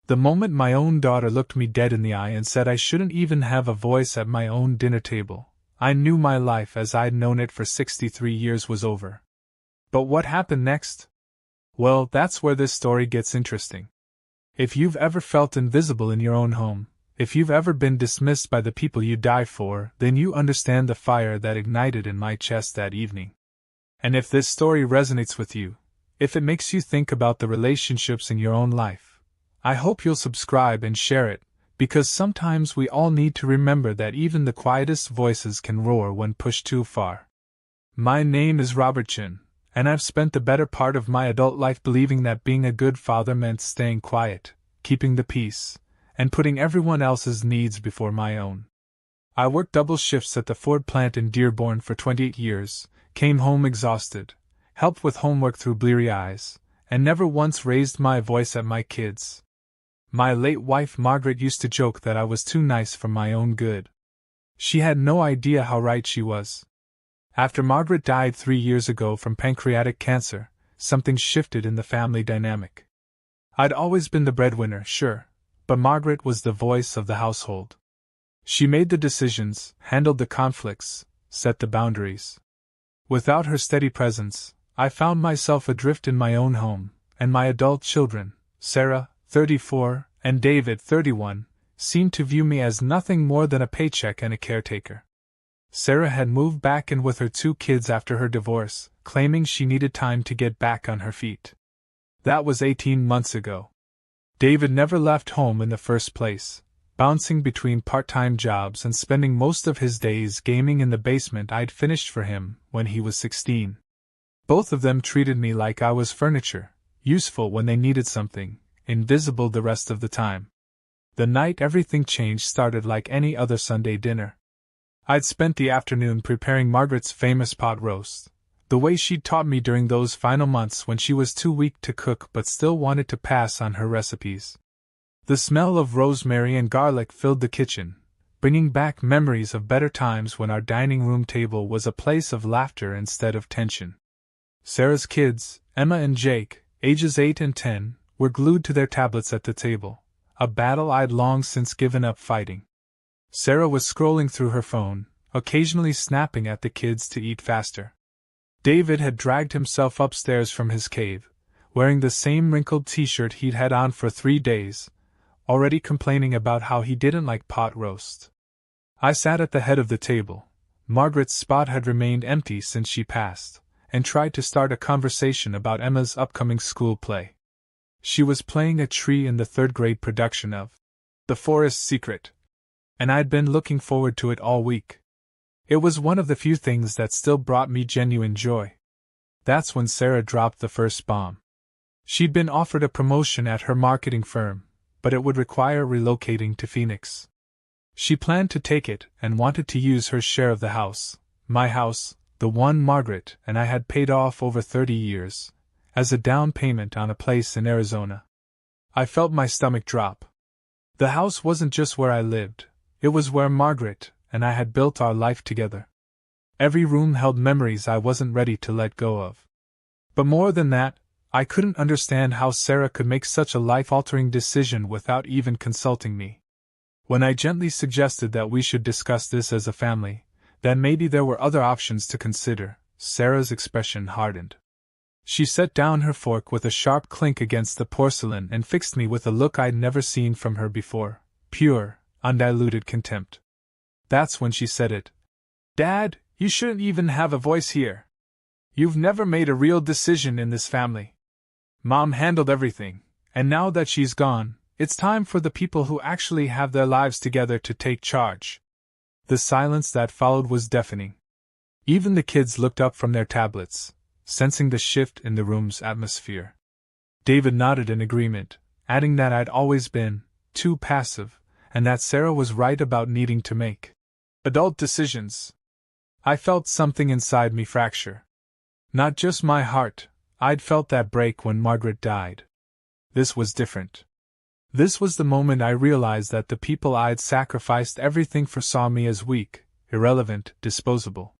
The moment my own daughter looked me dead in the eye and said I shouldn't even have a voice at my own dinner table, I knew my life as I'd known it for 63 years was over. But what happened next? Well, that's where this story gets interesting. If you've ever felt invisible in your own home, if you've ever been dismissed by the people you die for, then you understand the fire that ignited in my chest that evening. And if this story resonates with you, if it makes you think about the relationships in your own life, I hope you'll subscribe and share it, because sometimes we all need to remember that even the quietest voices can roar when pushed too far. My name is Robert Chin, and I've spent the better part of my adult life believing that being a good father meant staying quiet, keeping the peace, and putting everyone else's needs before my own. I worked double shifts at the Ford plant in Dearborn for 28 years, came home exhausted, helped with homework through bleary eyes, and never once raised my voice at my kids. My late wife Margaret used to joke that I was too nice for my own good. She had no idea how right she was. After Margaret died 3 years ago from pancreatic cancer, something shifted in the family dynamic. I'd always been the breadwinner, sure, but Margaret was the voice of the household. She made the decisions, handled the conflicts, set the boundaries. Without her steady presence, I found myself adrift in my own home, and my adult children, Sarah, 34, and David, 31, seemed to view me as nothing more than a paycheck and a caretaker. Sarah had moved back in with her 2 kids after her divorce, claiming she needed time to get back on her feet. That was 18 months ago. David never left home in the first place, bouncing between part-time jobs and spending most of his days gaming in the basement I'd finished for him when he was 16. Both of them treated me like I was furniture, useful when they needed something, invisible the rest of the time. The night everything changed started like any other Sunday dinner. I'd spent the afternoon preparing Margaret's famous pot roast, the way she'd taught me during those final months when she was too weak to cook but still wanted to pass on her recipes. The smell of rosemary and garlic filled the kitchen, bringing back memories of better times when our dining room table was a place of laughter instead of tension. Sarah's kids, Emma and Jake, ages 8 and 10, were glued to their tablets at the table, a battle I'd long since given up fighting. Sarah was scrolling through her phone, occasionally snapping at the kids to eat faster. David had dragged himself upstairs from his cave, wearing the same wrinkled t-shirt he'd had on for 3 days, already complaining about how he didn't like pot roast. I sat at the head of the table. Margaret's spot had remained empty since she passed, and tried to start a conversation about Emma's upcoming school play. She was playing a tree in the 3rd grade production of The Forest Secret, and I'd been looking forward to it all week. It was one of the few things that still brought me genuine joy. That's when Sarah dropped the first bomb. She'd been offered a promotion at her marketing firm, but it would require relocating to Phoenix. She planned to take it and wanted to use her share of the house, my house, the one Margaret and I had paid off over 30 years, as a down payment on a place in Arizona. I felt my stomach drop. The house wasn't just where I lived, it was where Margaret and I had built our life together. Every room held memories I wasn't ready to let go of. But more than that, I couldn't understand how Sarah could make such a life-altering decision without even consulting me. When I gently suggested that we should discuss this as a family, that maybe there were other options to consider, Sarah's expression hardened. She set down her fork with a sharp clink against the porcelain and fixed me with a look I'd never seen from her before, pure, undiluted contempt. That's when she said it. "Dad, you shouldn't even have a voice here. You've never made a real decision in this family. Mom handled everything, and now that she's gone, it's time for the people who actually have their lives together to take charge." The silence that followed was deafening. Even the kids looked up from their tablets, sensing the shift in the room's atmosphere. David nodded in agreement, adding that I'd always been too passive, and that Sarah was right about needing to make adult decisions. I felt something inside me fracture. Not just my heart, I'd felt that break when Margaret died. This was different. This was the moment I realized that the people I'd sacrificed everything for saw me as weak, irrelevant, disposable.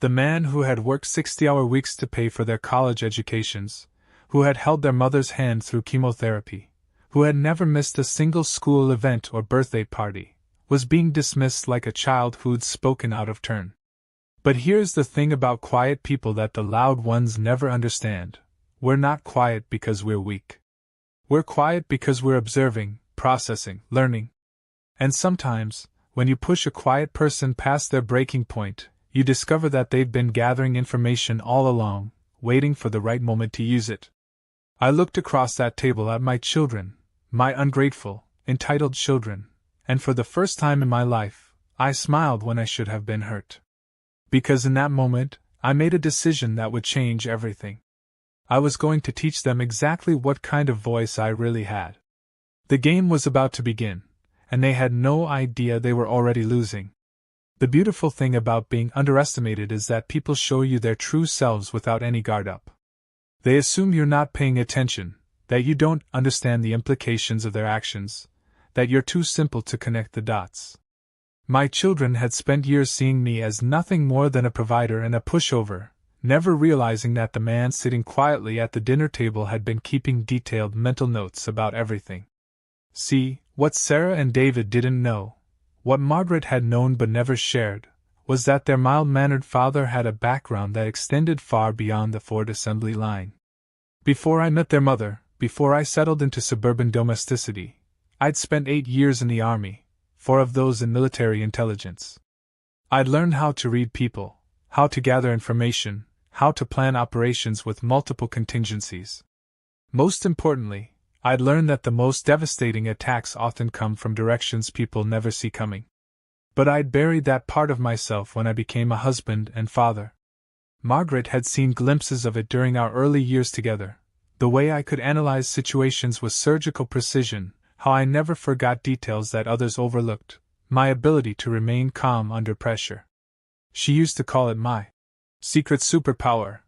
The man who had worked 60-hour weeks to pay for their college educations, who had held their mother's hand through chemotherapy, who had never missed a single school event or birthday party, was being dismissed like a child who'd spoken out of turn. But here's the thing about quiet people that the loud ones never understand. We're not quiet because we're weak. We're quiet because we're observing, processing, learning. And sometimes, when you push a quiet person past their breaking point, you discover that they've been gathering information all along, waiting for the right moment to use it. I looked across that table at my children, my ungrateful, entitled children, and for the first time in my life, I smiled when I should have been hurt. Because in that moment, I made a decision that would change everything. I was going to teach them exactly what kind of voice I really had. The game was about to begin, and they had no idea they were already losing. The beautiful thing about being underestimated is that people show you their true selves without any guard up. They assume you're not paying attention, that you don't understand the implications of their actions, that you're too simple to connect the dots. My children had spent years seeing me as nothing more than a provider and a pushover, never realizing that the man sitting quietly at the dinner table had been keeping detailed mental notes about everything. See, what Sarah and David didn't know, what Margaret had known but never shared, was that their mild-mannered father had a background that extended far beyond the Ford assembly line. Before I met their mother, before I settled into suburban domesticity, I'd spent 8 years in the army, 4 of those in military intelligence. I'd learned how to read people, how to gather information, how to plan operations with multiple contingencies. Most importantly, I'd learned that the most devastating attacks often come from directions people never see coming. But I'd buried that part of myself when I became a husband and father. Margaret had seen glimpses of it during our early years together, the way I could analyze situations with surgical precision, how I never forgot details that others overlooked, my ability to remain calm under pressure. She used to call it my secret superpower.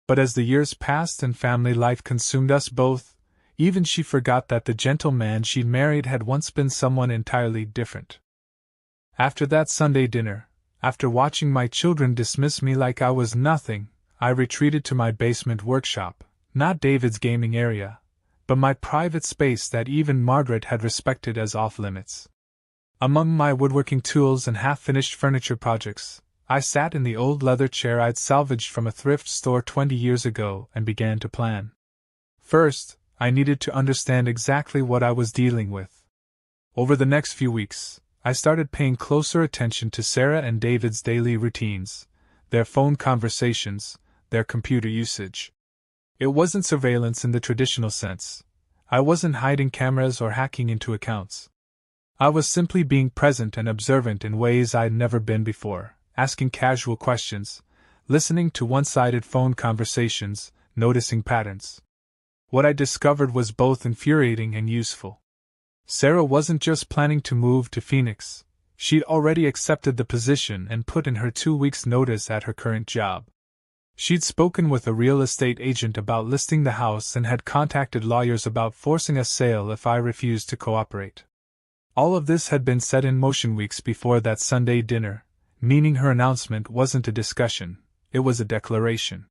But as the years passed and family life consumed us both, even she forgot that the gentle man she'd married had once been someone entirely different. After that Sunday dinner, after watching my children dismiss me like I was nothing, I retreated to my basement workshop, not David's gaming area, but my private space that even Margaret had respected as off-limits. Among my woodworking tools and half-finished furniture projects, I sat in the old leather chair I'd salvaged from a thrift store 20 years ago and began to plan. First, I needed to understand exactly what I was dealing with. Over the next few weeks, I started paying closer attention to Sarah and David's daily routines, their phone conversations, their computer usage. It wasn't surveillance in the traditional sense. I wasn't hiding cameras or hacking into accounts. I was simply being present and observant in ways I'd never been before, asking casual questions, listening to one-sided phone conversations, noticing patterns. What I discovered was both infuriating and useful. Sarah wasn't just planning to move to Phoenix, she'd already accepted the position and put in her 2 weeks' notice at her current job. She'd spoken with a real estate agent about listing the house and had contacted lawyers about forcing a sale if I refused to cooperate. All of this had been set in motion weeks before that Sunday dinner, meaning her announcement wasn't a discussion, it was a declaration.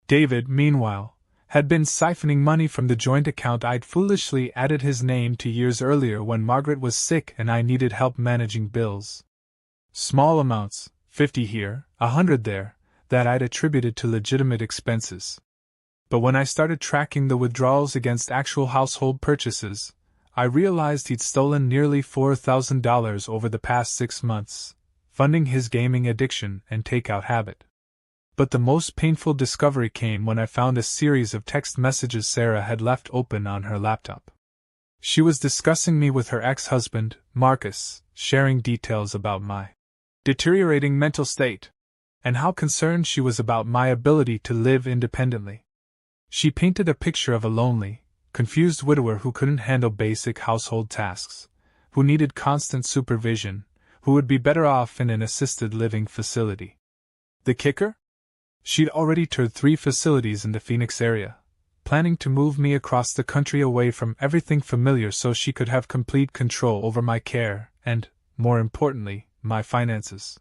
David, meanwhile, had been siphoning money from the joint account I'd foolishly added his name to years earlier when Margaret was sick and I needed help managing bills. Small amounts, 50 here, 100 there, that I'd attributed to legitimate expenses. But when I started tracking the withdrawals against actual household purchases, I realized he'd stolen nearly $4,000 over the past 6 months, funding his gaming addiction and takeout habit. But the most painful discovery came when I found a series of text messages Sarah had left open on her laptop. She was discussing me with her ex-husband, Marcus, sharing details about my deteriorating mental state, and how concerned she was about my ability to live independently. She painted a picture of a lonely, confused widower who couldn't handle basic household tasks, who needed constant supervision, who would be better off in an assisted living facility. The kicker? She'd already toured 3 facilities in the Phoenix area, planning to move me across the country away from everything familiar so she could have complete control over my care and, more importantly, my finances.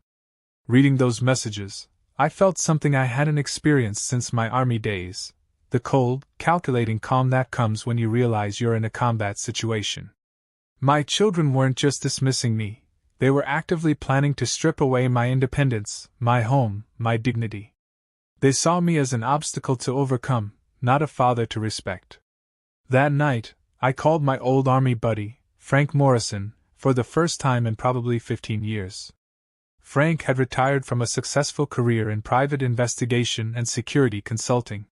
Reading those messages, I felt something I hadn't experienced since my army days, the cold, calculating calm that comes when you realize you're in a combat situation. My children weren't just dismissing me, they were actively planning to strip away my independence, my home, my dignity. They saw me as an obstacle to overcome, not a father to respect. That night, I called my old army buddy, Frank Morrison, for the first time in probably 15 years. Frank had retired from a successful career in private investigation and security consulting.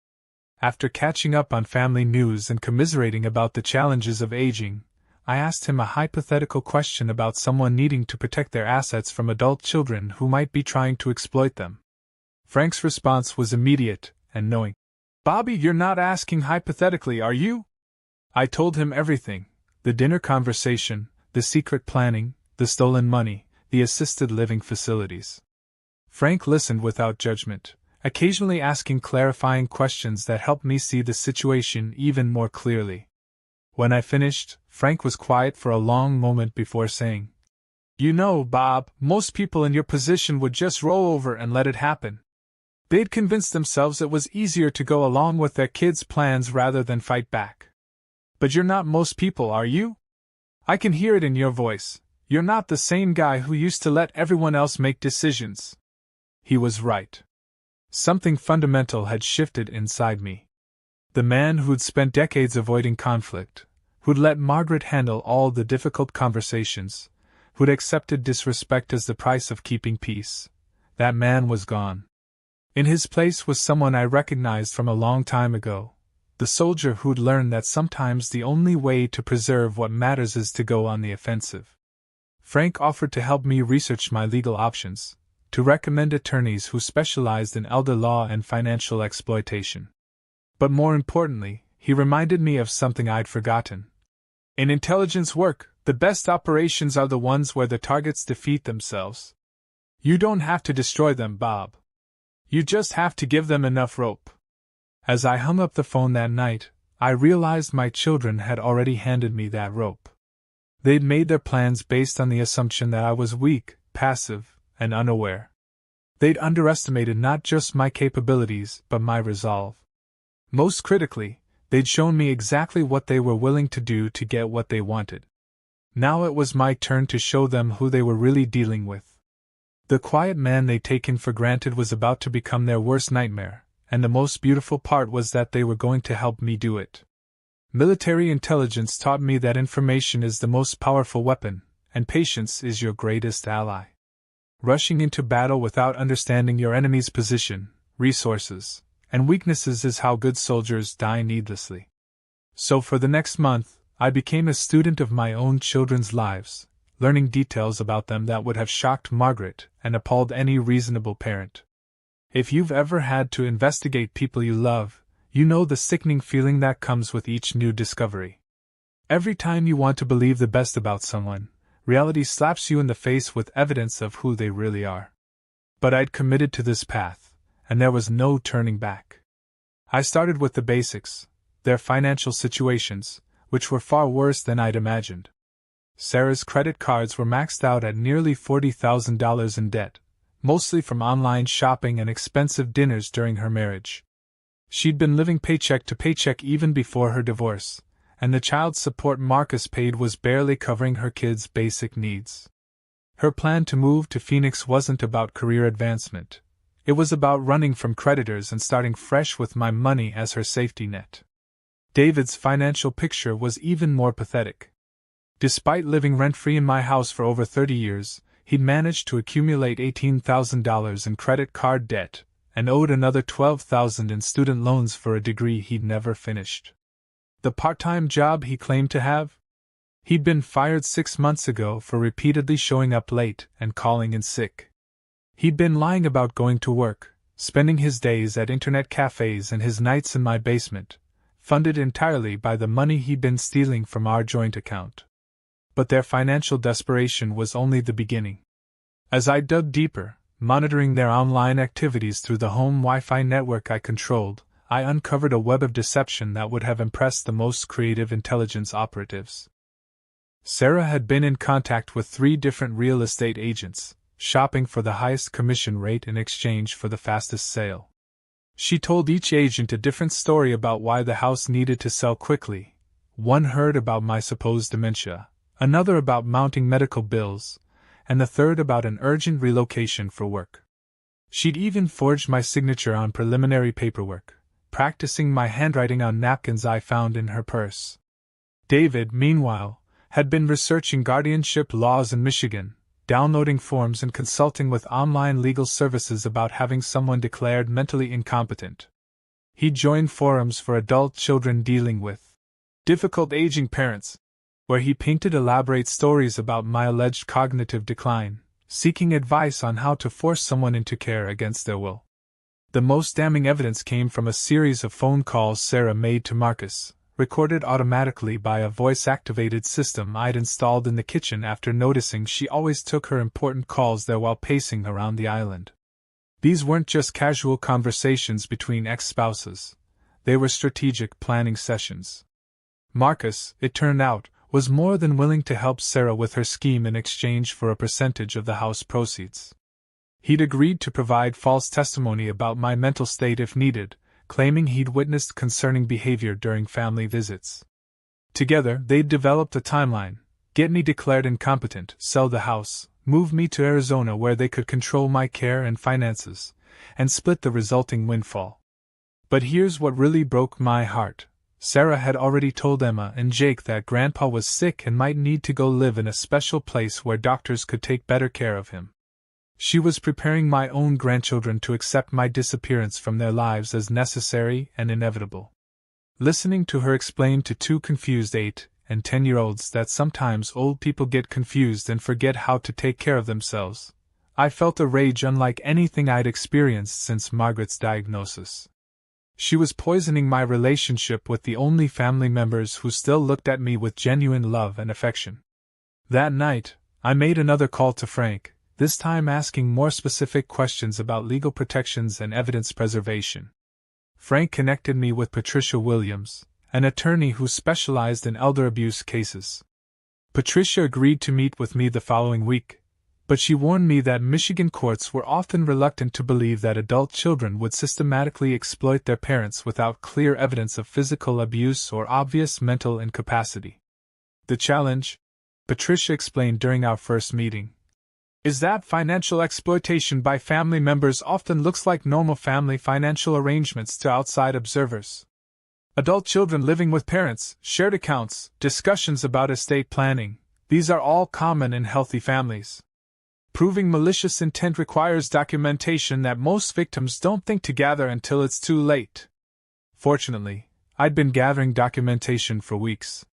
After catching up on family news and commiserating about the challenges of aging, I asked him a hypothetical question about someone needing to protect their assets from adult children who might be trying to exploit them. Frank's response was immediate and knowing. "Bobby, you're not asking hypothetically, are you?" I told him everything: the dinner conversation, the secret planning, the stolen money, the assisted living facilities. Frank listened without judgment, occasionally asking clarifying questions that helped me see the situation even more clearly. When I finished, Frank was quiet for a long moment before saying, "You know, Bob, most people in your position would just roll over and let it happen. They'd convince themselves it was easier to go along with their kids' plans rather than fight back. But you're not most people, are you? I can hear it in your voice. You're not the same guy who used to let everyone else make decisions." He was right. Something fundamental had shifted inside me. The man who'd spent decades avoiding conflict, who'd let Margaret handle all the difficult conversations, who'd accepted disrespect as the price of keeping peace, that man was gone. In his place was someone I recognized from a long time ago, the soldier who'd learned that sometimes the only way to preserve what matters is to go on the offensive. Frank offered to help me research my legal options, to recommend attorneys who specialized in elder law and financial exploitation. But more importantly, he reminded me of something I'd forgotten. In intelligence work, the best operations are the ones where the targets defeat themselves. You don't have to destroy them, Bob. You just have to give them enough rope. As I hung up the phone that night, I realized my children had already handed me that rope. They'd made their plans based on the assumption that I was weak, passive, and unaware. They'd underestimated not just my capabilities, but my resolve. Most critically, they'd shown me exactly what they were willing to do to get what they wanted. Now it was my turn to show them who they were really dealing with. The quiet man they'd taken for granted was about to become their worst nightmare, and the most beautiful part was that they were going to help me do it. Military intelligence taught me that information is the most powerful weapon, and patience is your greatest ally. Rushing into battle without understanding your enemy's position, resources, and weaknesses is how good soldiers die needlessly. So for the next month, I became a student of my own children's lives, learning details about them that would have shocked Margaret and appalled any reasonable parent. If you've ever had to investigate people you love, you know the sickening feeling that comes with each new discovery. Every time you want to believe the best about someone, reality slaps you in the face with evidence of who they really are. But I'd committed to this path, and there was no turning back. I started with the basics, their financial situations, which were far worse than I'd imagined. Sarah's credit cards were maxed out at nearly $40,000 in debt, mostly from online shopping and expensive dinners during her marriage. She'd been living paycheck to paycheck even before her divorce, and the child support Marcus paid was barely covering her kids' basic needs. Her plan to move to Phoenix wasn't about career advancement. It was about running from creditors and starting fresh with my money as her safety net. David's financial picture was even more pathetic. Despite living rent-free in my house for over 30 years, he'd managed to accumulate $18,000 in credit card debt, and owed another $12,000 in student loans for a degree he'd never finished. The part-time job he claimed to have? He'd been fired 6 months ago for repeatedly showing up late and calling in sick. He'd been lying about going to work, spending his days at internet cafes and his nights in my basement, funded entirely by the money he'd been stealing from our joint account. But their financial desperation was only the beginning. As I dug deeper, monitoring their online activities through the home Wi-Fi network I controlled, I uncovered a web of deception that would have impressed the most creative intelligence operatives. Sarah had been in contact with 3 different real estate agents, shopping for the highest commission rate in exchange for the fastest sale. She told each agent a different story about why the house needed to sell quickly. One heard about my supposed dementia, another about mounting medical bills, and the third about an urgent relocation for work. She'd even forged my signature on preliminary paperwork, practicing my handwriting on napkins I found in her purse. David, meanwhile, had been researching guardianship laws in Michigan, downloading forms and consulting with online legal services about having someone declared mentally incompetent. He joined forums for adult children dealing with difficult aging parents, where he painted elaborate stories about my alleged cognitive decline, seeking advice on how to force someone into care against their will. The most damning evidence came from a series of phone calls Sarah made to Marcus, recorded automatically by a voice-activated system I'd installed in the kitchen after noticing she always took her important calls there while pacing around the island. These weren't just casual conversations between ex-spouses. They were strategic planning sessions. Marcus, it turned out, was more than willing to help Sarah with her scheme in exchange for a percentage of the house proceeds. He'd agreed to provide false testimony about my mental state if needed, claiming he'd witnessed concerning behavior during family visits. Together, they'd developed a timeline: get me declared incompetent, sell the house, move me to Arizona where they could control my care and finances, and split the resulting windfall. But here's what really broke my heart. Sarah had already told Emma and Jake that Grandpa was sick and might need to go live in a special place where doctors could take better care of him. She was preparing my own grandchildren to accept my disappearance from their lives as necessary and inevitable. Listening to her explain to two confused 8- and 10-year-olds that sometimes old people get confused and forget how to take care of themselves, I felt a rage unlike anything I'd experienced since Margaret's diagnosis. She was poisoning my relationship with the only family members who still looked at me with genuine love and affection. That night, I made another call to Frank, this time asking more specific questions about legal protections and evidence preservation. Frank connected me with Patricia Williams, an attorney who specialized in elder abuse cases. Patricia agreed to meet with me the following week, but she warned me that Michigan courts were often reluctant to believe that adult children would systematically exploit their parents without clear evidence of physical abuse or obvious mental incapacity. The challenge, Patricia explained during our first meeting, is that financial exploitation by family members often looks like normal family financial arrangements to outside observers. Adult children living with parents, shared accounts, discussions about estate planning, these are all common in healthy families. Proving malicious intent requires documentation that most victims don't think to gather until it's too late. Fortunately, I'd been gathering documentation for weeks.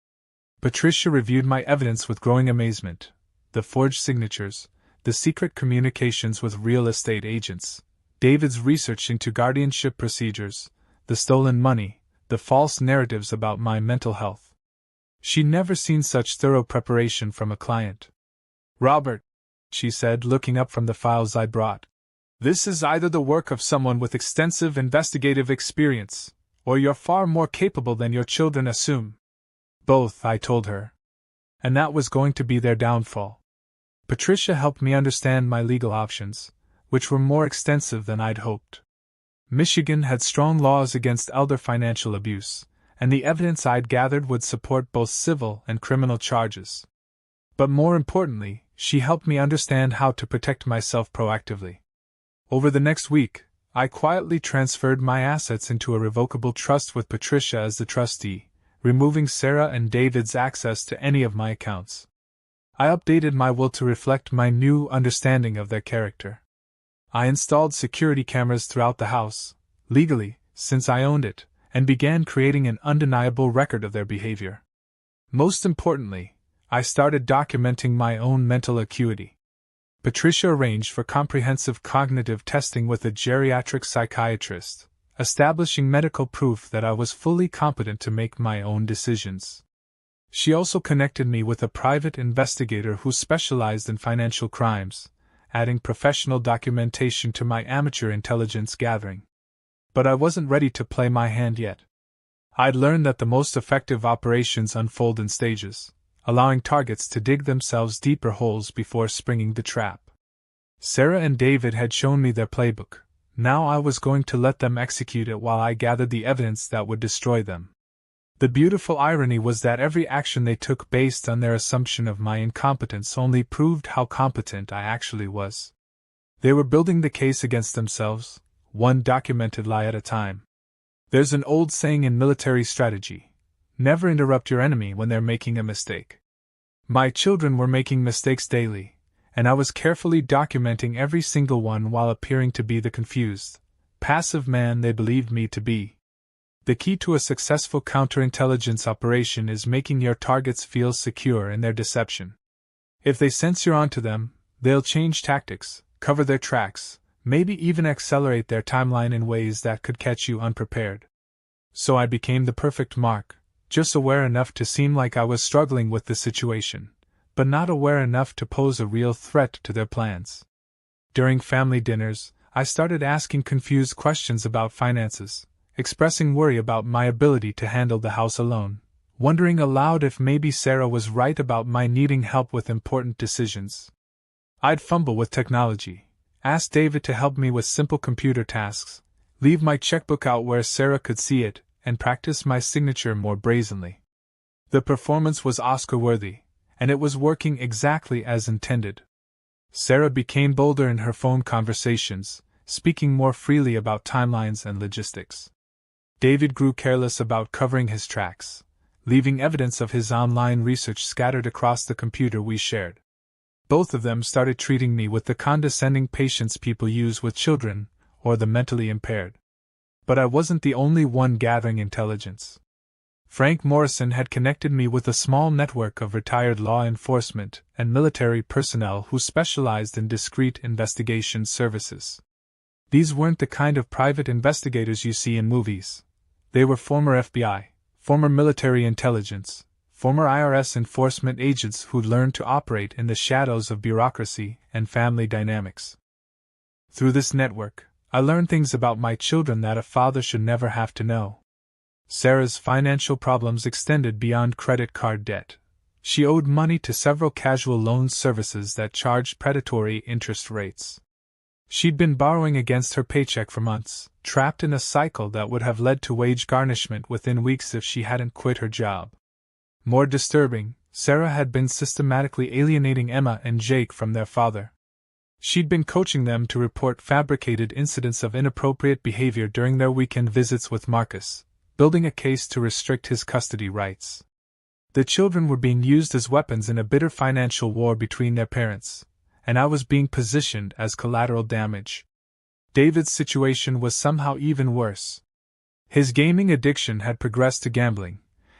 Patricia reviewed my evidence with growing amazement: the forged signatures, the secret communications with real estate agents, David's research into guardianship procedures, the stolen money, the false narratives about my mental health. She'd never seen such thorough preparation from a client. "Robert," she said, looking up from the files I brought, "this is either the work of someone with extensive investigative experience, or you're far more capable than your children assume." "Both," I told her. And that was going to be their downfall. Patricia helped me understand my legal options, which were more extensive than I'd hoped. Michigan had strong laws against elder financial abuse, and the evidence I'd gathered would support both civil and criminal charges. But more importantly, she helped me understand how to protect myself proactively. Over the next week, I quietly transferred my assets into a revocable trust with Patricia as the trustee, removing Sarah and David's access to any of my accounts. I updated my will to reflect my new understanding of their character. I installed security cameras throughout the house, legally, since I owned it, and began creating an undeniable record of their behavior. Most importantly, I started documenting my own mental acuity. Patricia arranged for comprehensive cognitive testing with a geriatric psychiatrist, establishing medical proof that I was fully competent to make my own decisions. She also connected me with a private investigator who specialized in financial crimes, adding professional documentation to my amateur intelligence gathering. But I wasn't ready to play my hand yet. I'd learned that the most effective operations unfold in stages, allowing targets to dig themselves deeper holes before springing the trap. Sarah and David had shown me their playbook: Now I was going to let them execute it while I gathered the evidence that would destroy them. The beautiful irony was that every action they took based on their assumption of my incompetence only proved how competent I actually was. They were building the case against themselves, one documented lie at a time. There's an old saying in military strategy: never interrupt your enemy when they're making a mistake. My children were making mistakes daily, and I was carefully documenting every single one while appearing to be the confused, passive man they believed me to be. The key to a successful counterintelligence operation is making your targets feel secure in their deception. If they sense you're onto them, they'll change tactics, cover their tracks, maybe even accelerate their timeline in ways that could catch you unprepared. So I became the perfect mark, just aware enough to seem like I was struggling with the situation, but not aware enough to pose a real threat to their plans. During family dinners, I started asking confused questions about finances, expressing worry about my ability to handle the house alone, wondering aloud if maybe Sarah was right about my needing help with important decisions. I'd fumble with technology, ask David to help me with simple computer tasks, leave my checkbook out where Sarah could see it, and practice my signature more brazenly. The performance was Oscar-worthy, and it was working exactly as intended. Sarah became bolder in her phone conversations, speaking more freely about timelines and logistics. David grew careless about covering his tracks, leaving evidence of his online research scattered across the computer we shared. Both of them started treating me with the condescending patience people use with children or the mentally impaired. But I wasn't the only one gathering intelligence. Frank Morrison had connected me with a small network of retired law enforcement and military personnel who specialized in discreet investigation services. These weren't the kind of private investigators you see in movies. They were former FBI, former military intelligence, former IRS enforcement agents who'd learned to operate in the shadows of bureaucracy and family dynamics. Through this network, I learned things about my children that a father should never have to know. Sarah's financial problems extended beyond credit card debt. She owed money to several casual loan services that charged predatory interest rates. She'd been borrowing against her paycheck for months, trapped in a cycle that would have led to wage garnishment within weeks if she hadn't quit her job. More disturbing, Sarah had been systematically alienating Emma and Jake from their father. She'd been coaching them to report fabricated incidents of inappropriate behavior during their weekend visits with Marcus, building a case to restrict his custody rights. The children were being used as weapons in a bitter financial war between their parents, and I was being positioned as collateral damage. David's situation was somehow even worse. His gaming addiction had progressed to gambling,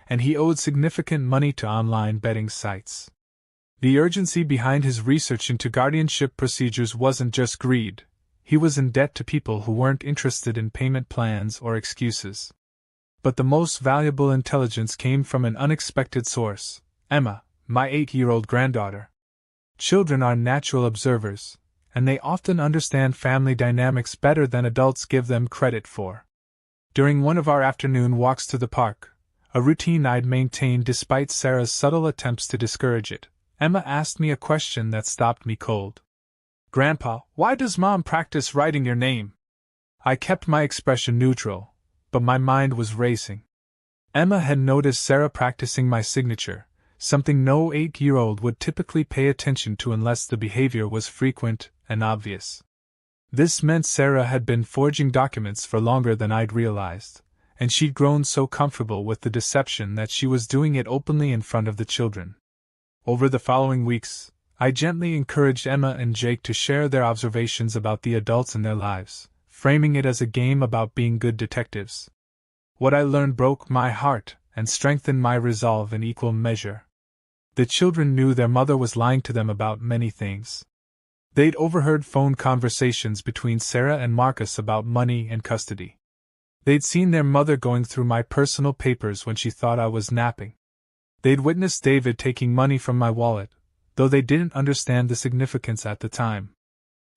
and he owed significant money to online betting sites. The urgency behind his research into guardianship procedures wasn't just greed. He was in debt to people who weren't interested in payment plans or excuses. But the most valuable intelligence came from an unexpected source: Emma, my 8-year-old granddaughter. Children are natural observers, and they often understand family dynamics better than adults give them credit for. During one of our afternoon walks to the park, a routine I'd maintained despite Sarah's subtle attempts to discourage it, Emma asked me a question that stopped me cold. "Grandpa, why does Mom practice writing your name?" I kept my expression neutral, but my mind was racing. Emma had noticed Sarah practicing my signature, something no 8-year-old would typically pay attention to unless the behavior was frequent and obvious. This meant Sarah had been forging documents for longer than I'd realized, and she'd grown so comfortable with the deception that she was doing it openly in front of the children. Over the following weeks, I gently encouraged Emma and Jake to share their observations about the adults in their lives, framing it as a game about being good detectives. What I learned broke my heart and strengthened my resolve in equal measure. The children knew their mother was lying to them about many things. They'd overheard phone conversations between Sarah and Marcus about money and custody. They'd seen their mother going through my personal papers when she thought I was napping. They'd witnessed David taking money from my wallet, though they didn't understand the significance at the time.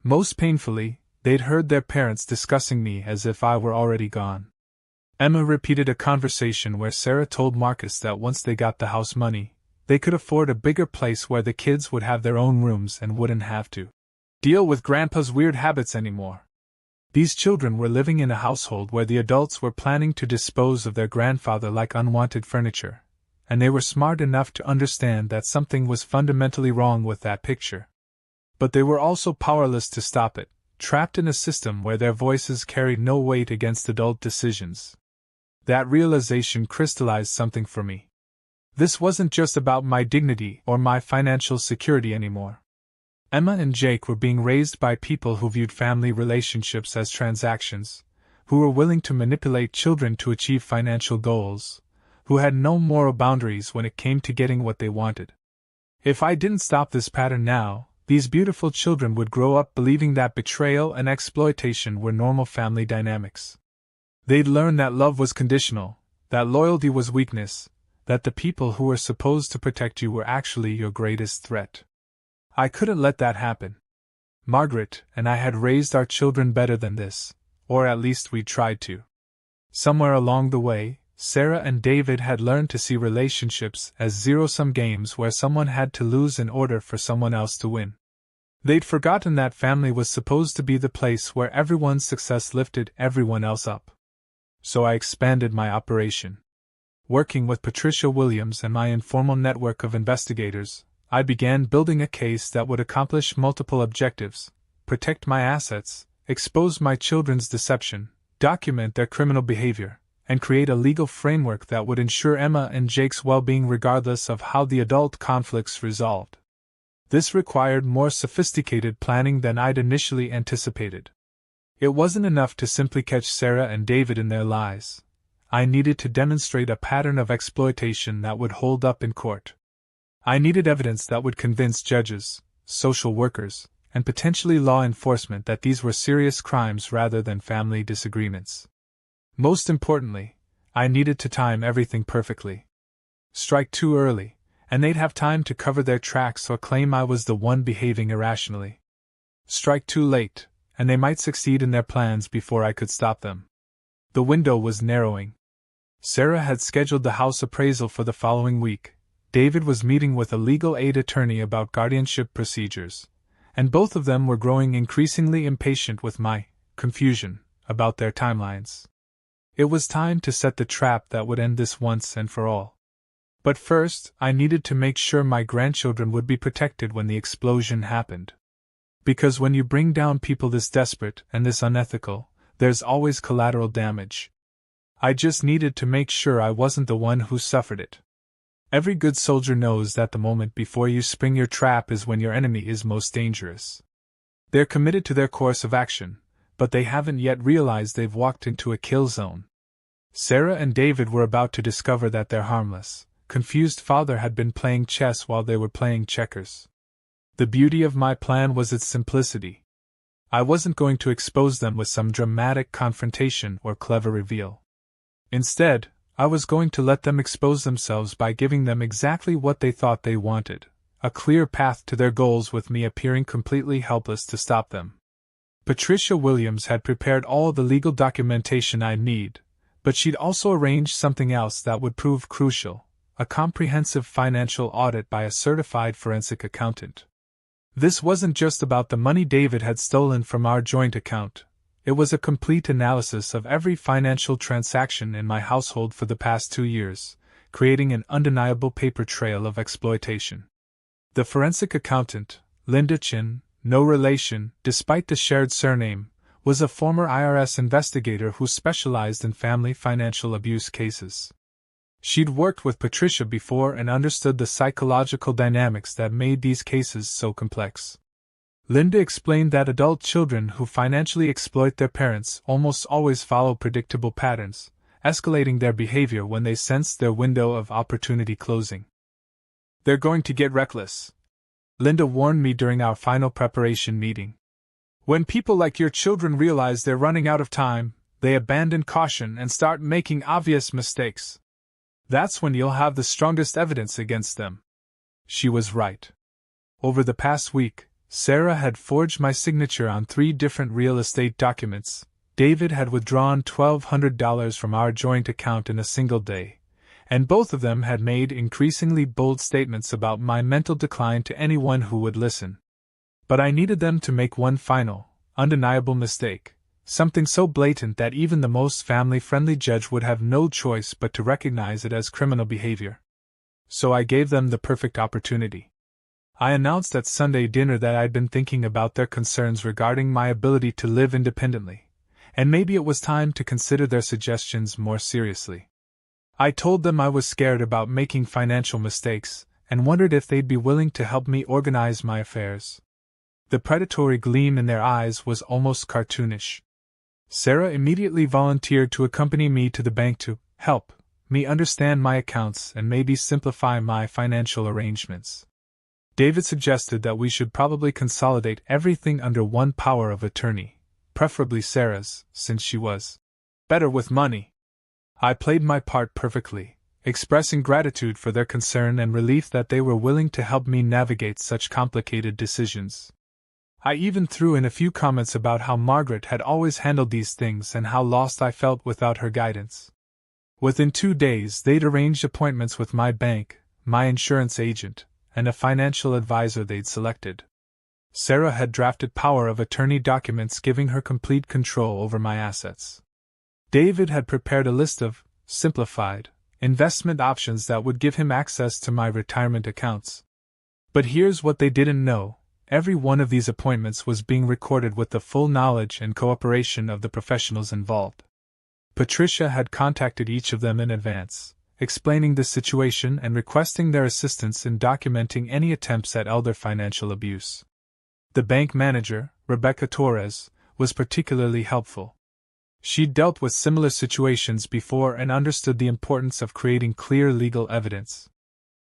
Most painfully, they'd heard their parents discussing me as if I were already gone. Emma repeated a conversation where Sarah told Marcus that once they got the house money, they could afford a bigger place where the kids would have their own rooms and wouldn't have to deal with Grandpa's weird habits anymore. These children were living in a household where the adults were planning to dispose of their grandfather like unwanted furniture, and they were smart enough to understand that something was fundamentally wrong with that picture. But they were also powerless to stop it, trapped in a system where their voices carried no weight against adult decisions. That realization crystallized something for me. This wasn't just about my dignity or my financial security anymore. Emma and Jake were being raised by people who viewed family relationships as transactions, who were willing to manipulate children to achieve financial goals, who had no moral boundaries when it came to getting what they wanted. If I didn't stop this pattern now, these beautiful children would grow up believing that betrayal and exploitation were normal family dynamics. They'd learn that love was conditional, that loyalty was weakness, that the people who were supposed to protect you were actually your greatest threat. I couldn't let that happen. Margaret and I had raised our children better than this, or at least we tried to. Somewhere along the way, Sarah and David had learned to see relationships as zero-sum games where someone had to lose in order for someone else to win. They'd forgotten that family was supposed to be the place where everyone's success lifted everyone else up. So I expanded my operation. Working with Patricia Williams and my informal network of investigators, I began building a case that would accomplish multiple objectives: protect my assets, expose my children's deception, document their criminal behavior, and create a legal framework that would ensure Emma and Jake's well-being regardless of how the adult conflicts resolved. This required more sophisticated planning than I'd initially anticipated. It wasn't enough to simply catch Sarah and David in their lies. I needed to demonstrate a pattern of exploitation that would hold up in court. I needed evidence that would convince judges, social workers, and potentially law enforcement that these were serious crimes rather than family disagreements. Most importantly, I needed to time everything perfectly. Strike too early, and they'd have time to cover their tracks or claim I was the one behaving irrationally. Strike too late, and they might succeed in their plans before I could stop them. The window was narrowing. Sarah had scheduled the house appraisal for the following week. David was meeting with a legal aid attorney about guardianship procedures, and both of them were growing increasingly impatient with my confusion about their timelines. It was time to set the trap that would end this once and for all. But first, I needed to make sure my grandchildren would be protected when the explosion happened. Because when you bring down people this desperate and this unethical, there's always collateral damage. I just needed to make sure I wasn't the one who suffered it. Every good soldier knows that the moment before you spring your trap is when your enemy is most dangerous. They're committed to their course of action, but they haven't yet realized they've walked into a kill zone. Sarah and David were about to discover that their harmless, confused father had been playing chess while they were playing checkers. The beauty of my plan was its simplicity. I wasn't going to expose them with some dramatic confrontation or clever reveal. Instead, I was going to let them expose themselves by giving them exactly what they thought they wanted, a clear path to their goals with me appearing completely helpless to stop them. Patricia Williams had prepared all the legal documentation I'd need, but she'd also arranged something else that would prove crucial: a comprehensive financial audit by a certified forensic accountant. This wasn't just about the money David had stolen from our joint account. It was a complete analysis of every financial transaction in my household for the past 2 years, creating an undeniable paper trail of exploitation. The forensic accountant, Linda Chin, no relation, despite the shared surname, was a former IRS investigator who specialized in family financial abuse cases. She'd worked with Patricia before and understood the psychological dynamics that made these cases so complex. Linda explained that adult children who financially exploit their parents almost always follow predictable patterns, escalating their behavior when they sense their window of opportunity closing. "They're going to get reckless," Linda warned me during our final preparation meeting. "When people like your children realize they're running out of time, they abandon caution and start making obvious mistakes. That's when you'll have the strongest evidence against them." She was right. Over the past week, Sarah had forged my signature on 3 different real estate documents. David had withdrawn $1,200 from our joint account in a single day, and both of them had made increasingly bold statements about my mental decline to anyone who would listen. But I needed them to make one final, undeniable mistake: something so blatant that even the most family-friendly judge would have no choice but to recognize it as criminal behavior. So I gave them the perfect opportunity. I announced at Sunday dinner that I'd been thinking about their concerns regarding my ability to live independently, and maybe it was time to consider their suggestions more seriously. I told them I was scared about making financial mistakes, and wondered if they'd be willing to help me organize my affairs. The predatory gleam in their eyes was almost cartoonish. Sarah immediately volunteered to accompany me to the bank to help me understand my accounts and maybe simplify my financial arrangements. David suggested that we should probably consolidate everything under one power of attorney, preferably Sarah's, since she was better with money. I played my part perfectly, expressing gratitude for their concern and relief that they were willing to help me navigate such complicated decisions. I even threw in a few comments about how Margaret had always handled these things and how lost I felt without her guidance. Within 2 days, they'd arranged appointments with my bank, my insurance agent, and a financial advisor they'd selected. Sarah had drafted power of attorney documents giving her complete control over my assets. David had prepared a list of simplified investment options that would give him access to my retirement accounts. But here's what they didn't know. Every one of these appointments was being recorded with the full knowledge and cooperation of the professionals involved. Patricia had contacted each of them in advance, explaining the situation and requesting their assistance in documenting any attempts at elder financial abuse. The bank manager, Rebecca Torres, was particularly helpful. She'd dealt with similar situations before and understood the importance of creating clear legal evidence.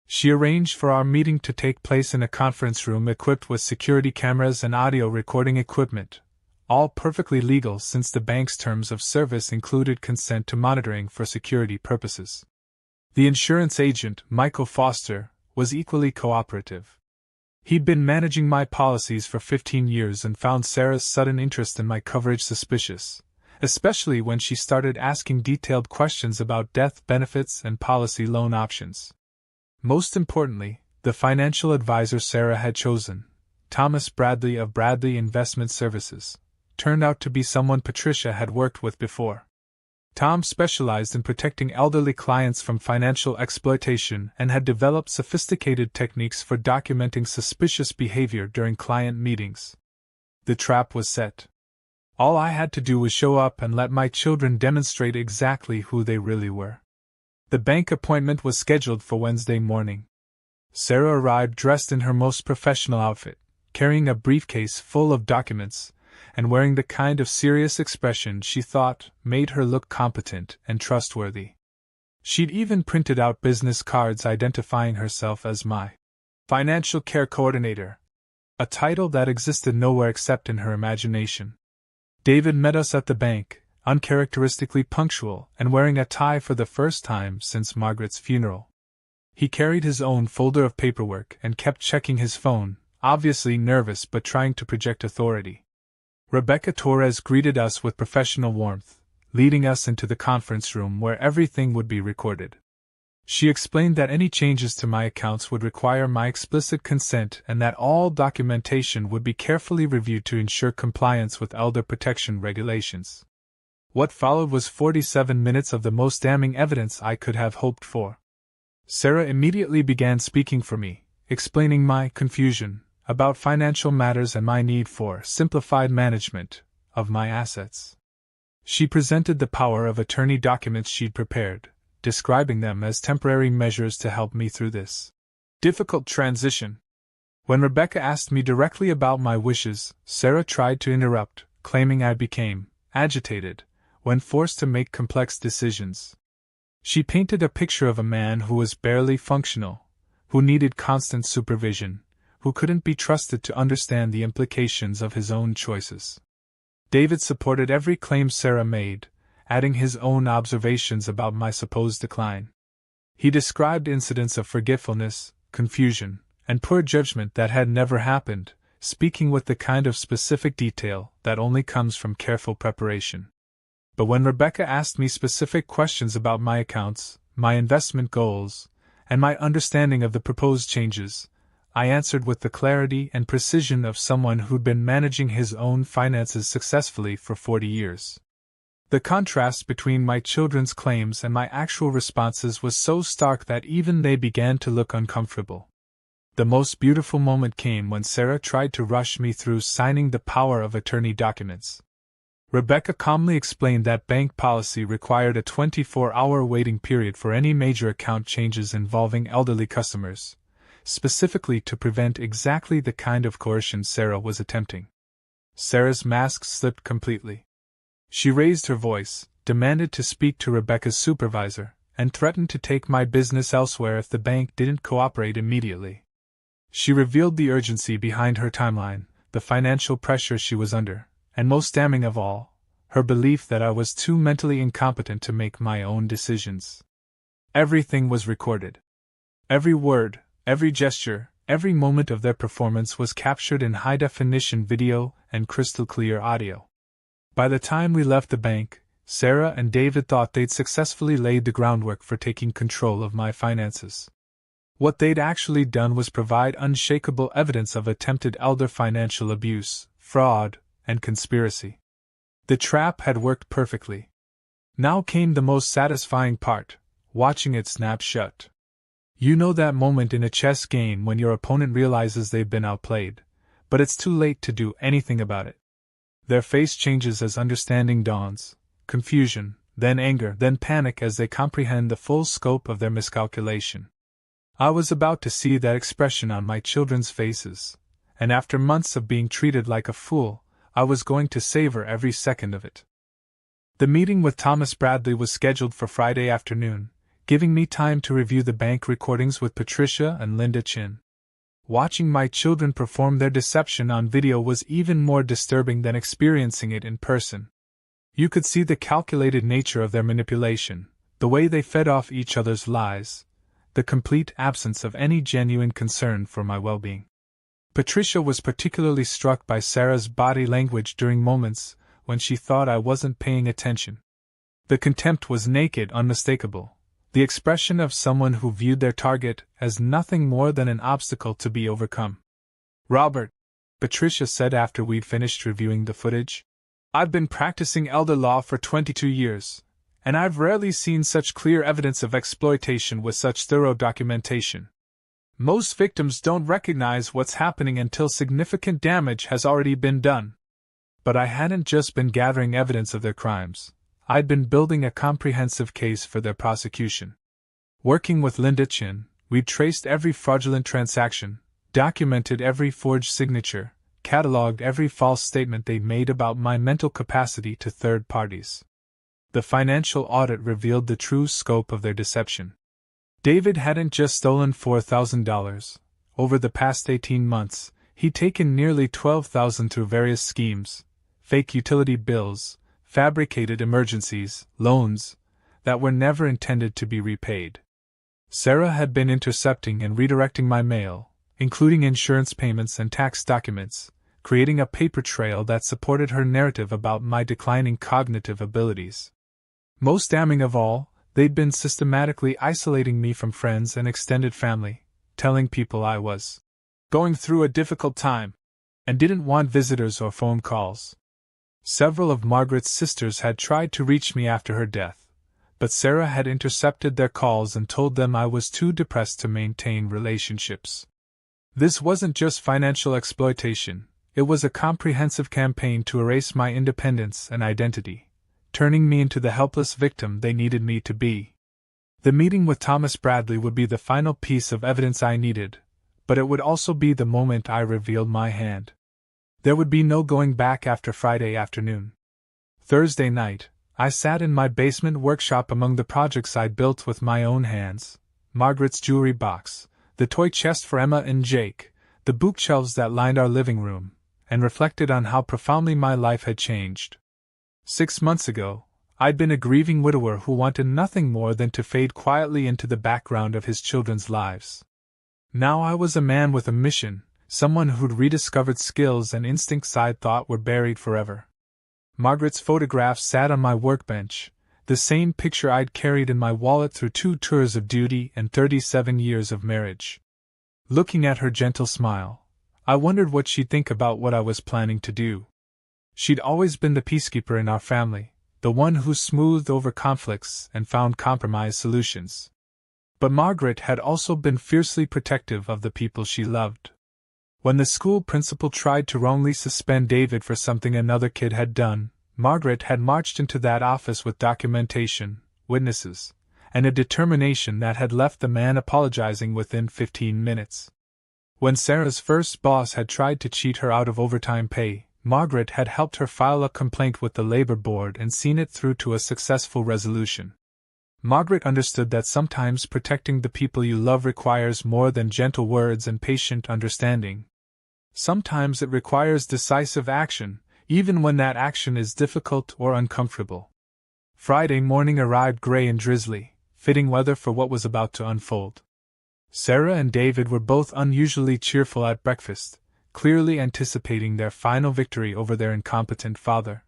She arranged for our meeting to take place in a conference room equipped with security cameras and audio recording equipment, all perfectly legal since the bank's terms of service included consent to monitoring for security purposes. The insurance agent, Michael Foster, was equally cooperative. He'd been managing my policies for 15 years and found Sarah's sudden interest in my coverage suspicious, especially when she started asking detailed questions about death benefits and policy loan options. Most importantly, the financial advisor Sarah had chosen, Thomas Bradley of Bradley Investment Services, turned out to be someone Patricia had worked with before. Tom specialized in protecting elderly clients from financial exploitation and had developed sophisticated techniques for documenting suspicious behavior during client meetings. The trap was set. All I had to do was show up and let my children demonstrate exactly who they really were. The bank appointment was scheduled for Wednesday morning. Sarah arrived dressed in her most professional outfit, carrying a briefcase full of documents, and wearing the kind of serious expression she thought made her look competent and trustworthy. She'd even printed out business cards identifying herself as my financial care coordinator, a title that existed nowhere except in her imagination. David met us at the bank, uncharacteristically punctual and wearing a tie for the first time since Margaret's funeral. He carried his own folder of paperwork and kept checking his phone, obviously nervous but trying to project authority. Rebecca Torres greeted us with professional warmth, leading us into the conference room where everything would be recorded. She explained that any changes to my accounts would require my explicit consent and that all documentation would be carefully reviewed to ensure compliance with elder protection regulations. What followed was 47 minutes of the most damning evidence I could have hoped for. Sarah immediately began speaking for me, explaining my confusion about financial matters and my need for simplified management of my assets. She presented the power of attorney documents she'd prepared, describing them as temporary measures to help me through this difficult transition. When Rebecca asked me directly about my wishes, Sarah tried to interrupt, claiming I became agitated when forced to make complex decisions. She painted a picture of a man who was barely functional, who needed constant supervision, who couldn't be trusted to understand the implications of his own choices. David supported every claim Sarah made, adding his own observations about my supposed decline. He described incidents of forgetfulness, confusion, and poor judgment that had never happened, speaking with the kind of specific detail that only comes from careful preparation. But when Rebecca asked me specific questions about my accounts, my investment goals, and my understanding of the proposed changes, I answered with the clarity and precision of someone who'd been managing his own finances successfully for 40 years. The contrast between my children's claims and my actual responses was so stark that even they began to look uncomfortable. The most beautiful moment came when Sarah tried to rush me through signing the power of attorney documents. Rebecca calmly explained that bank policy required a 24-hour waiting period for any major account changes involving elderly customers, specifically to prevent exactly the kind of coercion Sarah was attempting. Sarah's mask slipped completely. She raised her voice, demanded to speak to Rebecca's supervisor, and threatened to take my business elsewhere if the bank didn't cooperate immediately. She revealed the urgency behind her timeline, the financial pressure she was under, and most damning of all, her belief that I was too mentally incompetent to make my own decisions. Everything was recorded. Every word, every gesture, every moment of their performance was captured in high-definition video and crystal-clear audio. By the time we left the bank, Sarah and David thought they'd successfully laid the groundwork for taking control of my finances. What they'd actually done was provide unshakable evidence of attempted elder financial abuse, fraud, and conspiracy. The trap had worked perfectly. Now came the most satisfying part, watching it snap shut. You know that moment in a chess game when your opponent realizes they've been outplayed, but it's too late to do anything about it. Their face changes as understanding dawns, confusion, then anger, then panic as they comprehend the full scope of their miscalculation. I was about to see that expression on my children's faces, and after months of being treated like a fool, I was going to savor every second of it. The meeting with Thomas Bradley was scheduled for Friday afternoon, giving me time to review the bank recordings with Patricia and Linda Chin. Watching my children perform their deception on video was even more disturbing than experiencing it in person. You could see the calculated nature of their manipulation, the way they fed off each other's lies, the complete absence of any genuine concern for my well-being. Patricia was particularly struck by Sarah's body language during moments when she thought I wasn't paying attention. The contempt was naked, unmistakable. The expression of someone who viewed their target as nothing more than an obstacle to be overcome. "Robert," Patricia said after we'd finished reviewing the footage, "I've been practicing elder law for 22 years, and I've rarely seen such clear evidence of exploitation with such thorough documentation. Most victims don't recognize what's happening until significant damage has already been done." But I hadn't just been gathering evidence of their crimes. I'd been building a comprehensive case for their prosecution. Working with Linda Chin, we'd traced every fraudulent transaction, documented every forged signature, cataloged every false statement they'd made about my mental capacity to third parties. The financial audit revealed the true scope of their deception. David hadn't just stolen $4,000. Over the past 18 months, he'd taken nearly $12,000 through various schemes, fake utility bills, fabricated emergencies, loans, that were never intended to be repaid. Sarah had been intercepting and redirecting my mail, including insurance payments and tax documents, creating a paper trail that supported her narrative about my declining cognitive abilities. Most damning of all, they'd been systematically isolating me from friends and extended family, telling people I was going through a difficult time and didn't want visitors or phone calls. Several of Margaret's sisters had tried to reach me after her death, but Sarah had intercepted their calls and told them I was too depressed to maintain relationships. This wasn't just financial exploitation, it was a comprehensive campaign to erase my independence and identity, turning me into the helpless victim they needed me to be. The meeting with Thomas Bradley would be the final piece of evidence I needed, but it would also be the moment I revealed my hand. There would be no going back after Friday afternoon. Thursday night, I sat in my basement workshop among the projects I'd built with my own hands, Margaret's jewelry box, the toy chest for Emma and Jake, the bookshelves that lined our living room, and reflected on how profoundly my life had changed. 6 months ago, I'd been a grieving widower who wanted nothing more than to fade quietly into the background of his children's lives. Now I was a man with a mission, someone who'd rediscovered skills and instincts I'd thought were buried forever. Margaret's photograph sat on my workbench, the same picture I'd carried in my wallet through 2 tours of duty and 37 years of marriage. Looking at her gentle smile, I wondered what she'd think about what I was planning to do. She'd always been the peacekeeper in our family, the one who smoothed over conflicts and found compromise solutions. But Margaret had also been fiercely protective of the people she loved. When the school principal tried to wrongly suspend David for something another kid had done, Margaret had marched into that office with documentation, witnesses, and a determination that had left the man apologizing within 15 minutes. When Sarah's first boss had tried to cheat her out of overtime pay, Margaret had helped her file a complaint with the labor board and seen it through to a successful resolution. Margaret understood that sometimes protecting the people you love requires more than gentle words and patient understanding. Sometimes it requires decisive action, even when that action is difficult or uncomfortable. Friday morning arrived gray and drizzly, fitting weather for what was about to unfold. Sarah and David were both unusually cheerful at breakfast, clearly anticipating their final victory over their incompetent father.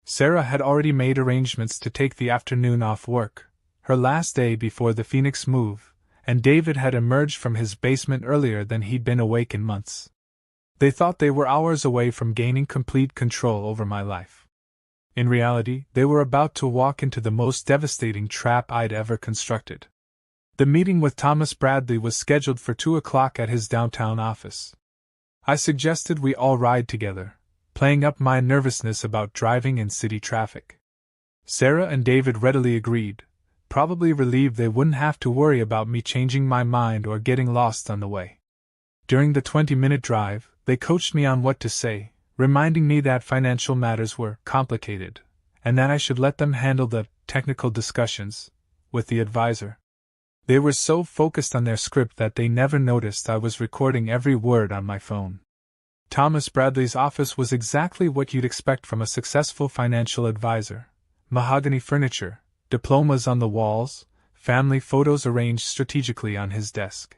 Sarah had already made arrangements to take the afternoon off work, her last day before the Phoenix move, and David had emerged from his basement earlier than he'd been awake in months. They thought they were hours away from gaining complete control over my life. In reality, they were about to walk into the most devastating trap I'd ever constructed. The meeting with Thomas Bradley was scheduled for 2 o'clock at his downtown office. I suggested we all ride together, playing up my nervousness about driving in city traffic. Sarah and David readily agreed, probably relieved they wouldn't have to worry about me changing my mind or getting lost on the way. During the 20-minute drive, they coached me on what to say, reminding me that financial matters were complicated, and that I should let them handle the technical discussions with the advisor. They were so focused on their script that they never noticed I was recording every word on my phone. Thomas Bradley's office was exactly what you'd expect from a successful financial advisor. Mahogany furniture, diplomas on the walls, family photos arranged strategically on his desk.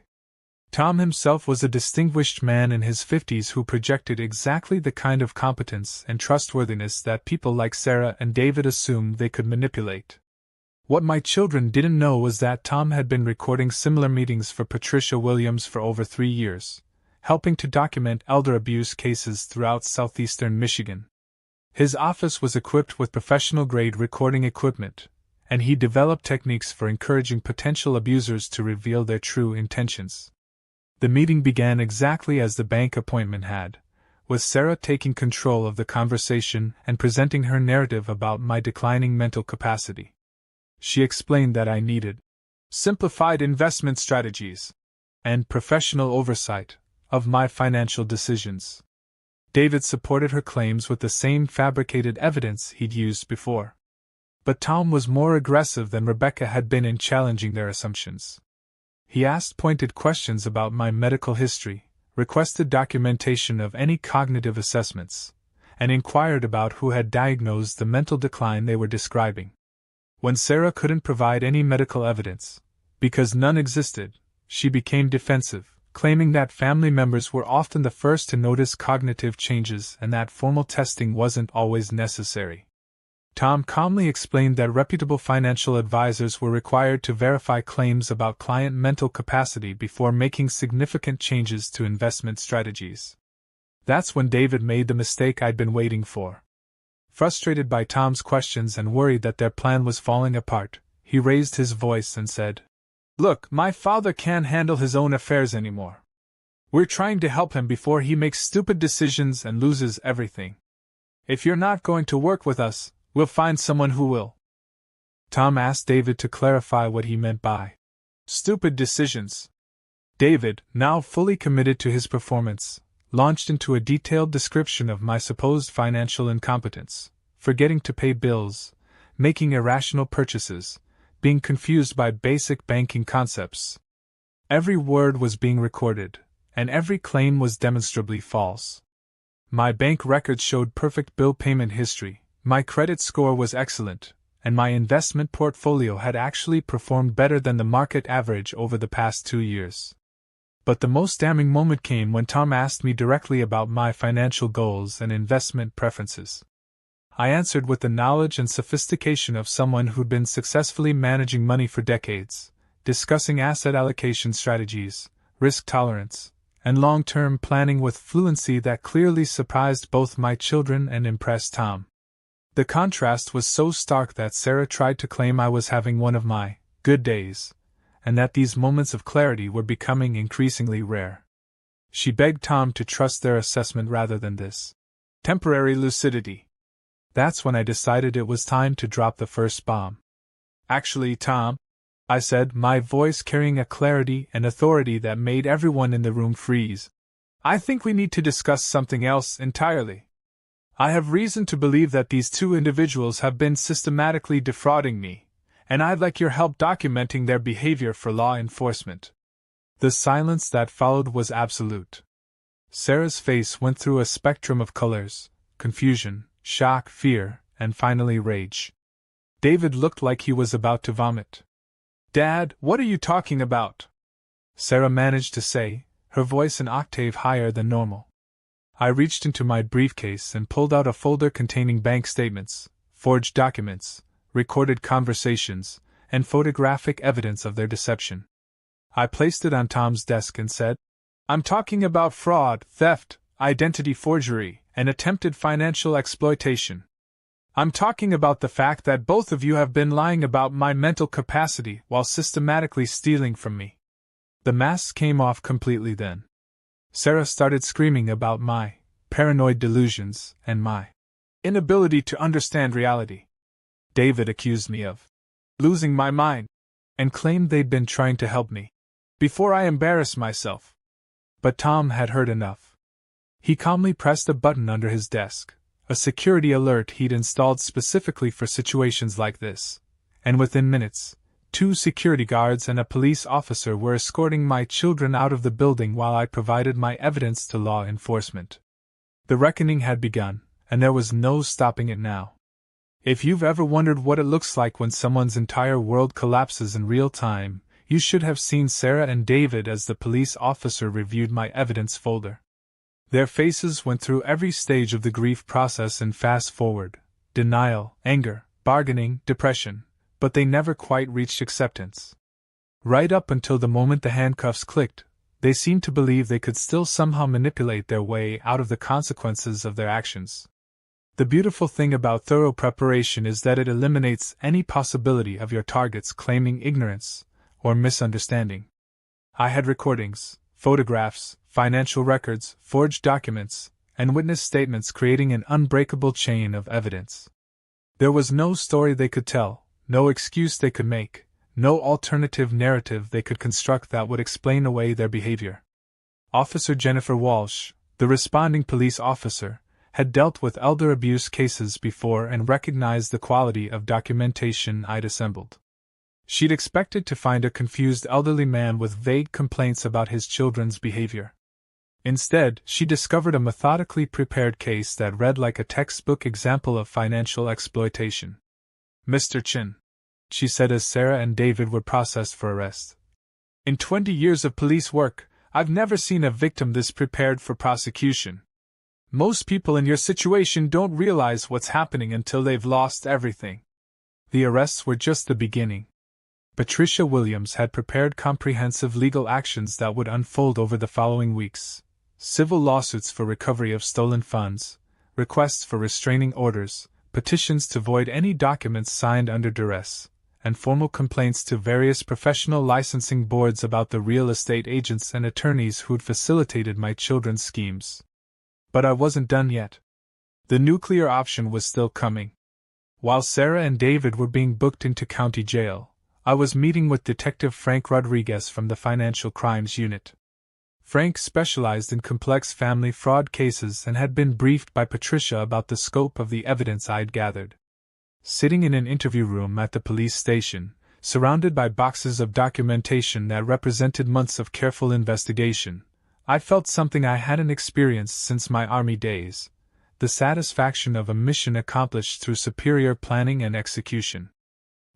Tom himself was a distinguished man in his 50s who projected exactly the kind of competence and trustworthiness that people like Sarah and David assumed they could manipulate. What my children didn't know was that Tom had been recording similar meetings for Patricia Williams for over 3 years, helping to document elder abuse cases throughout southeastern Michigan. His office was equipped with professional-grade recording equipment, and he developed techniques for encouraging potential abusers to reveal their true intentions. The meeting began exactly as the bank appointment had, with Sarah taking control of the conversation and presenting her narrative about my declining mental capacity. She explained that I needed simplified investment strategies and professional oversight of my financial decisions. David supported her claims with the same fabricated evidence he'd used before. But Tom was more aggressive than Rebecca had been in challenging their assumptions. He asked pointed questions about my medical history, requested documentation of any cognitive assessments, and inquired about who had diagnosed the mental decline they were describing. When Sarah couldn't provide any medical evidence, because none existed, she became defensive, claiming that family members were often the first to notice cognitive changes and that formal testing wasn't always necessary. Tom calmly explained that reputable financial advisors were required to verify claims about client mental capacity before making significant changes to investment strategies. That's when David made the mistake I'd been waiting for. Frustrated by Tom's questions and worried that their plan was falling apart, he raised his voice and said, "Look, my father can't handle his own affairs anymore. We're trying to help him before he makes stupid decisions and loses everything. If you're not going to work with us, we'll find someone who will." Tom asked David to clarify what he meant by stupid decisions. David, now fully committed to his performance, launched into a detailed description of my supposed financial incompetence, forgetting to pay bills, making irrational purchases, being confused by basic banking concepts. Every word was being recorded, and every claim was demonstrably false. My bank records showed perfect bill payment history, my credit score was excellent, and my investment portfolio had actually performed better than the market average over the past 2 years. But the most damning moment came when Tom asked me directly about my financial goals and investment preferences. I answered with the knowledge and sophistication of someone who'd been successfully managing money for decades, discussing asset allocation strategies, risk tolerance, and long-term planning with fluency that clearly surprised both my children and impressed Tom. The contrast was so stark that Sarah tried to claim I was having one of my good days, and that these moments of clarity were becoming increasingly rare. She begged Tom to trust their assessment rather than this temporary lucidity. That's when I decided it was time to drop the first bomb. "Actually, Tom," I said, my voice carrying a clarity and authority that made everyone in the room freeze, "I think we need to discuss something else entirely. I have reason to believe that these two individuals have been systematically defrauding me, and I'd like your help documenting their behavior for law enforcement." The silence that followed was absolute. Sarah's face went through a spectrum of colors: confusion, shock, fear, and finally rage. David looked like he was about to vomit. "Dad, what are you talking about?" Sarah managed to say, her voice an octave higher than normal. I reached into my briefcase and pulled out a folder containing bank statements, forged documents, recorded conversations, and photographic evidence of their deception. I placed it on Tom's desk and said, "I'm talking about fraud, theft, identity forgery, and attempted financial exploitation. I'm talking about the fact that both of you have been lying about my mental capacity while systematically stealing from me." The mask came off completely then. Sarah started screaming about my paranoid delusions and my inability to understand reality. David accused me of losing my mind and claimed they'd been trying to help me before I embarrassed myself. But Tom had heard enough. He calmly pressed a button under his desk, a security alert he'd installed specifically for situations like this, and within minutes, 2 security guards and a police officer were escorting my children out of the building while I provided my evidence to law enforcement. The reckoning had begun, and there was no stopping it now. If you've ever wondered what it looks like when someone's entire world collapses in real time, you should have seen Sarah and David as the police officer reviewed my evidence folder. Their faces went through every stage of the grief process in fast forward: denial, anger, bargaining, depression, but they never quite reached acceptance. Right up until the moment the handcuffs clicked, they seemed to believe they could still somehow manipulate their way out of the consequences of their actions. The beautiful thing about thorough preparation is that it eliminates any possibility of your targets claiming ignorance or misunderstanding. I had recordings, photographs, financial records, forged documents, and witness statements creating an unbreakable chain of evidence. There was no story they could tell, no excuse they could make, no alternative narrative they could construct that would explain away their behavior. Officer Jennifer Walsh, the responding police officer, had dealt with elder abuse cases before and recognized the quality of documentation I'd assembled. She'd expected to find a confused elderly man with vague complaints about his children's behavior. Instead, she discovered a methodically prepared case that read like a textbook example of financial exploitation. "Mr. Chin," she said as Sarah and David were processed for arrest, "in 20 years of police work, I've never seen a victim this prepared for prosecution. Most people in your situation don't realize what's happening until they've lost everything." The arrests were just the beginning. Patricia Williams had prepared comprehensive legal actions that would unfold over the following weeks: civil lawsuits for recovery of stolen funds, requests for restraining orders, petitions to void any documents signed under duress, and formal complaints to various professional licensing boards about the real estate agents and attorneys who'd facilitated my children's schemes. But I wasn't done yet. The nuclear option was still coming. While Sarah and David were being booked into county jail, I was meeting with Detective Frank Rodriguez from the Financial Crimes Unit. Frank specialized in complex family fraud cases and had been briefed by Patricia about the scope of the evidence I'd gathered. Sitting in an interview room at the police station, surrounded by boxes of documentation that represented months of careful investigation, I felt something I hadn't experienced since my Army days: the satisfaction of a mission accomplished through superior planning and execution.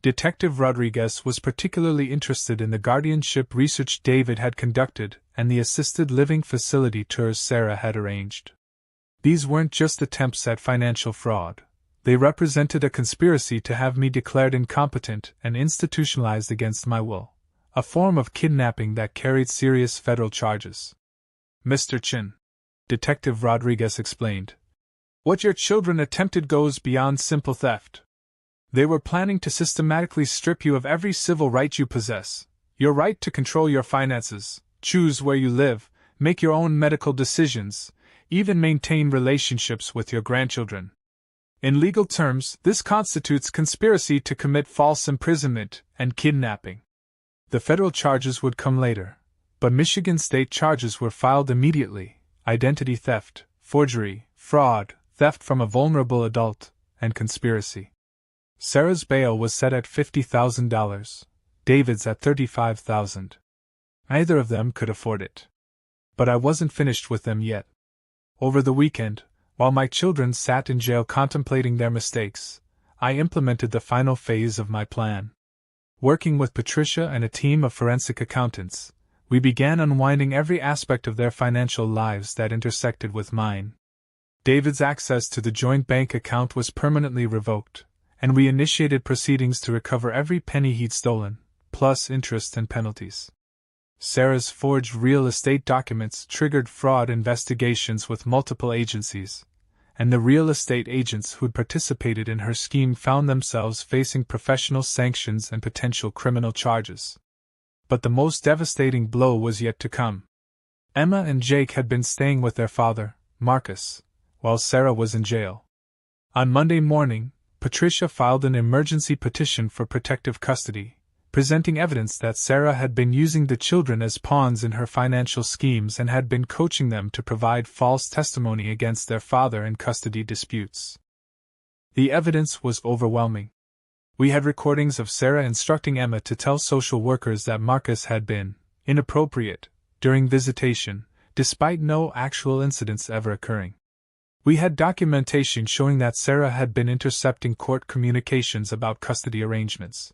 Detective Rodriguez was particularly interested in the guardianship research David had conducted and the assisted living facility tours Sarah had arranged. These weren't just attempts at financial fraud. They represented a conspiracy to have me declared incompetent and institutionalized against my will, a form of kidnapping that carried serious federal charges. Mr. Chin, Detective Rodriguez explained, what your children attempted goes beyond simple theft. They were planning to systematically strip you of every civil right you possess, your right to control your finances, choose where you live, make your own medical decisions, even maintain relationships with your grandchildren. In legal terms, this constitutes conspiracy to commit false imprisonment and kidnapping. The federal charges would come later, but Michigan state charges were filed immediately: identity theft, forgery, fraud, theft from a vulnerable adult, and conspiracy. Sarah's bail was set at $50,000, David's at $35,000. Neither of them could afford it. But I wasn't finished with them yet. Over the weekend, while my children sat in jail contemplating their mistakes, I implemented the final phase of my plan. Working with Patricia and a team of forensic accountants, we began unwinding every aspect of their financial lives that intersected with mine. David's access to the joint bank account was permanently revoked, and we initiated proceedings to recover every penny he'd stolen, plus interest and penalties. Sarah's forged real estate documents triggered fraud investigations with multiple agencies, and the real estate agents who'd participated in her scheme found themselves facing professional sanctions and potential criminal charges. But the most devastating blow was yet to come. Emma and Jake had been staying with their father, Marcus, while Sarah was in jail. On Monday morning, Patricia filed an emergency petition for protective custody, presenting evidence that Sarah had been using the children as pawns in her financial schemes and had been coaching them to provide false testimony against their father in custody disputes. The evidence was overwhelming. We had recordings of Sarah instructing Emma to tell social workers that Marcus had been inappropriate during visitation, despite no actual incidents ever occurring. We had documentation showing that Sarah had been intercepting court communications about custody arrangements.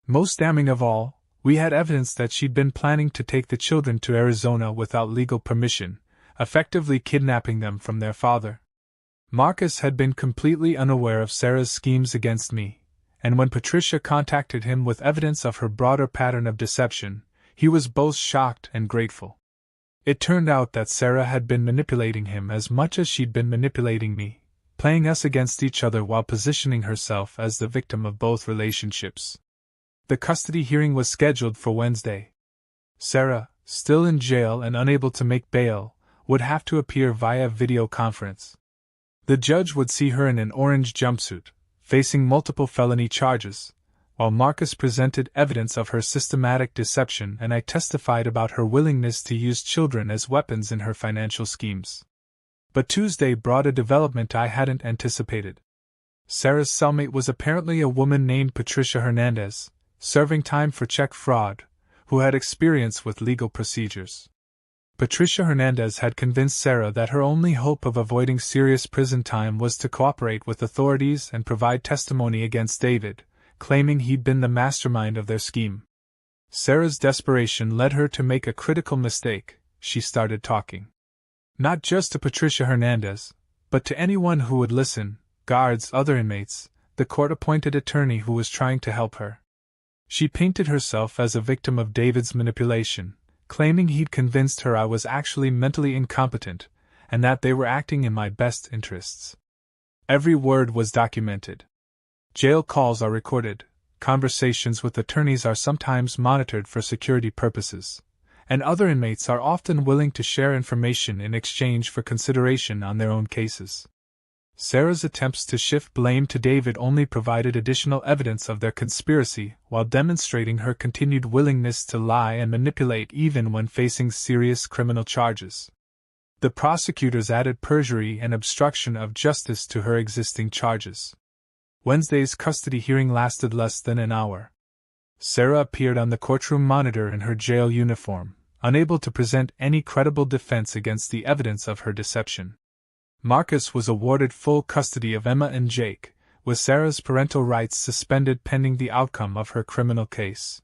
Most damning of all, we had evidence that she'd been planning to take the children to Arizona without legal permission, effectively kidnapping them from their father. Marcus had been completely unaware of Sarah's schemes against me, and when Patricia contacted him with evidence of her broader pattern of deception, he was both shocked and grateful. It turned out that Sarah had been manipulating him as much as she'd been manipulating me, playing us against each other while positioning herself as the victim of both relationships. The custody hearing was scheduled for Wednesday. Sarah, still in jail and unable to make bail, would have to appear via video conference. The judge would see her in an orange jumpsuit, facing multiple felony charges, while Marcus presented evidence of her systematic deception and I testified about her willingness to use children as weapons in her financial schemes. But Tuesday brought a development I hadn't anticipated. Sarah's cellmate was apparently a woman named Patricia Hernandez, serving time for check fraud, who had experience with legal procedures. Patricia Hernandez had convinced Sarah that her only hope of avoiding serious prison time was to cooperate with authorities and provide testimony against David, claiming he'd been the mastermind of their scheme. Sarah's desperation led her to make a critical mistake. She started talking. Not just to Patricia Hernandez, but to anyone who would listen: guards, other inmates, the court-appointed attorney who was trying to help her. She painted herself as a victim of David's manipulation, claiming he'd convinced her I was actually mentally incompetent, and that they were acting in my best interests. Every word was documented. Jail calls are recorded, conversations with attorneys are sometimes monitored for security purposes, and other inmates are often willing to share information in exchange for consideration on their own cases. Sarah's attempts to shift blame to David only provided additional evidence of their conspiracy while demonstrating her continued willingness to lie and manipulate even when facing serious criminal charges. The prosecutors added perjury and obstruction of justice to her existing charges. Wednesday's custody hearing lasted less than an hour. Sarah appeared on the courtroom monitor in her jail uniform, unable to present any credible defense against the evidence of her deception. Marcus was awarded full custody of Emma and Jake, with Sarah's parental rights suspended pending the outcome of her criminal case.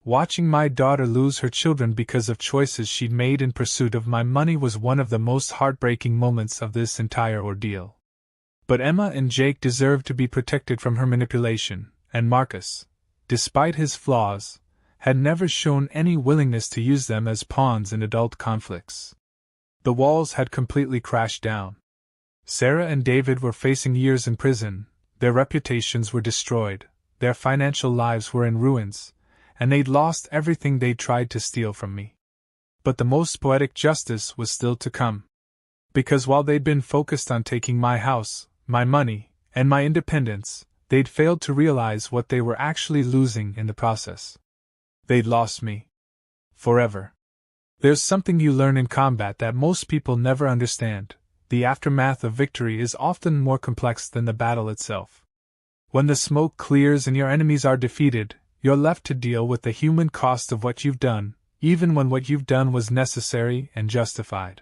Watching my daughter lose her children because of choices she'd made in pursuit of my money was one of the most heartbreaking moments of this entire ordeal. But Emma and Jake deserved to be protected from her manipulation, and Marcus, despite his flaws, had never shown any willingness to use them as pawns in adult conflicts. The walls had completely crashed down. Sarah and David were facing years in prison, their reputations were destroyed, their financial lives were in ruins, and they'd lost everything they'd tried to steal from me. But the most poetic justice was still to come. Because while they'd been focused on taking my house, my money, and my independence, they'd failed to realize what they were actually losing in the process. They'd lost me. Forever. There's something you learn in combat that most people never understand. The aftermath of victory is often more complex than the battle itself. When the smoke clears and your enemies are defeated, you're left to deal with the human cost of what you've done, even when what you've done was necessary and justified.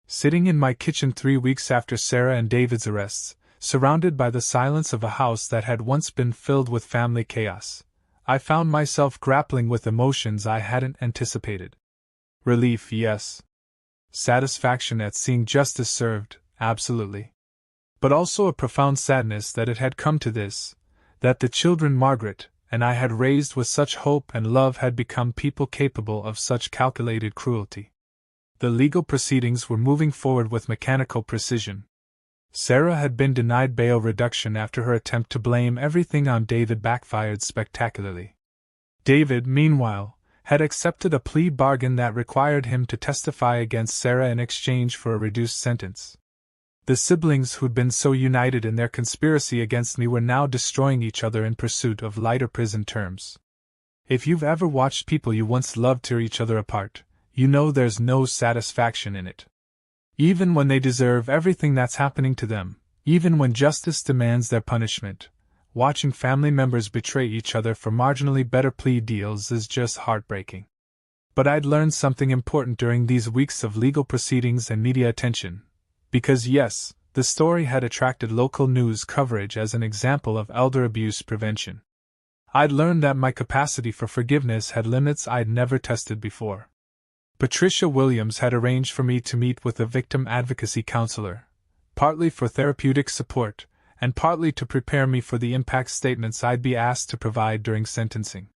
Sitting in my kitchen 3 weeks after Sarah and David's arrests, surrounded by the silence of a house that had once been filled with family chaos, I found myself grappling with emotions I hadn't anticipated. Relief, yes. Satisfaction at seeing justice served, absolutely. But also a profound sadness that it had come to this, that the children Margaret and I had raised with such hope and love had become people capable of such calculated cruelty. The legal proceedings were moving forward with mechanical precision. Sarah had been denied bail reduction after her attempt to blame everything on David backfired spectacularly. David, meanwhile, had accepted a plea bargain that required him to testify against Sarah in exchange for a reduced sentence. The siblings who'd been so united in their conspiracy against me were now destroying each other in pursuit of lighter prison terms. If you've ever watched people you once loved tear each other apart, you know there's no satisfaction in it. Even when they deserve everything that's happening to them, even when justice demands their punishment, watching family members betray each other for marginally better plea deals is just heartbreaking. But I'd learned something important during these weeks of legal proceedings and media attention. Because yes, the story had attracted local news coverage as an example of elder abuse prevention. I'd learned that my capacity for forgiveness had limits I'd never tested before. Patricia Williams had arranged for me to meet with a victim advocacy counselor, partly for therapeutic support, and partly to prepare me for the impact statements I'd be asked to provide during sentencing.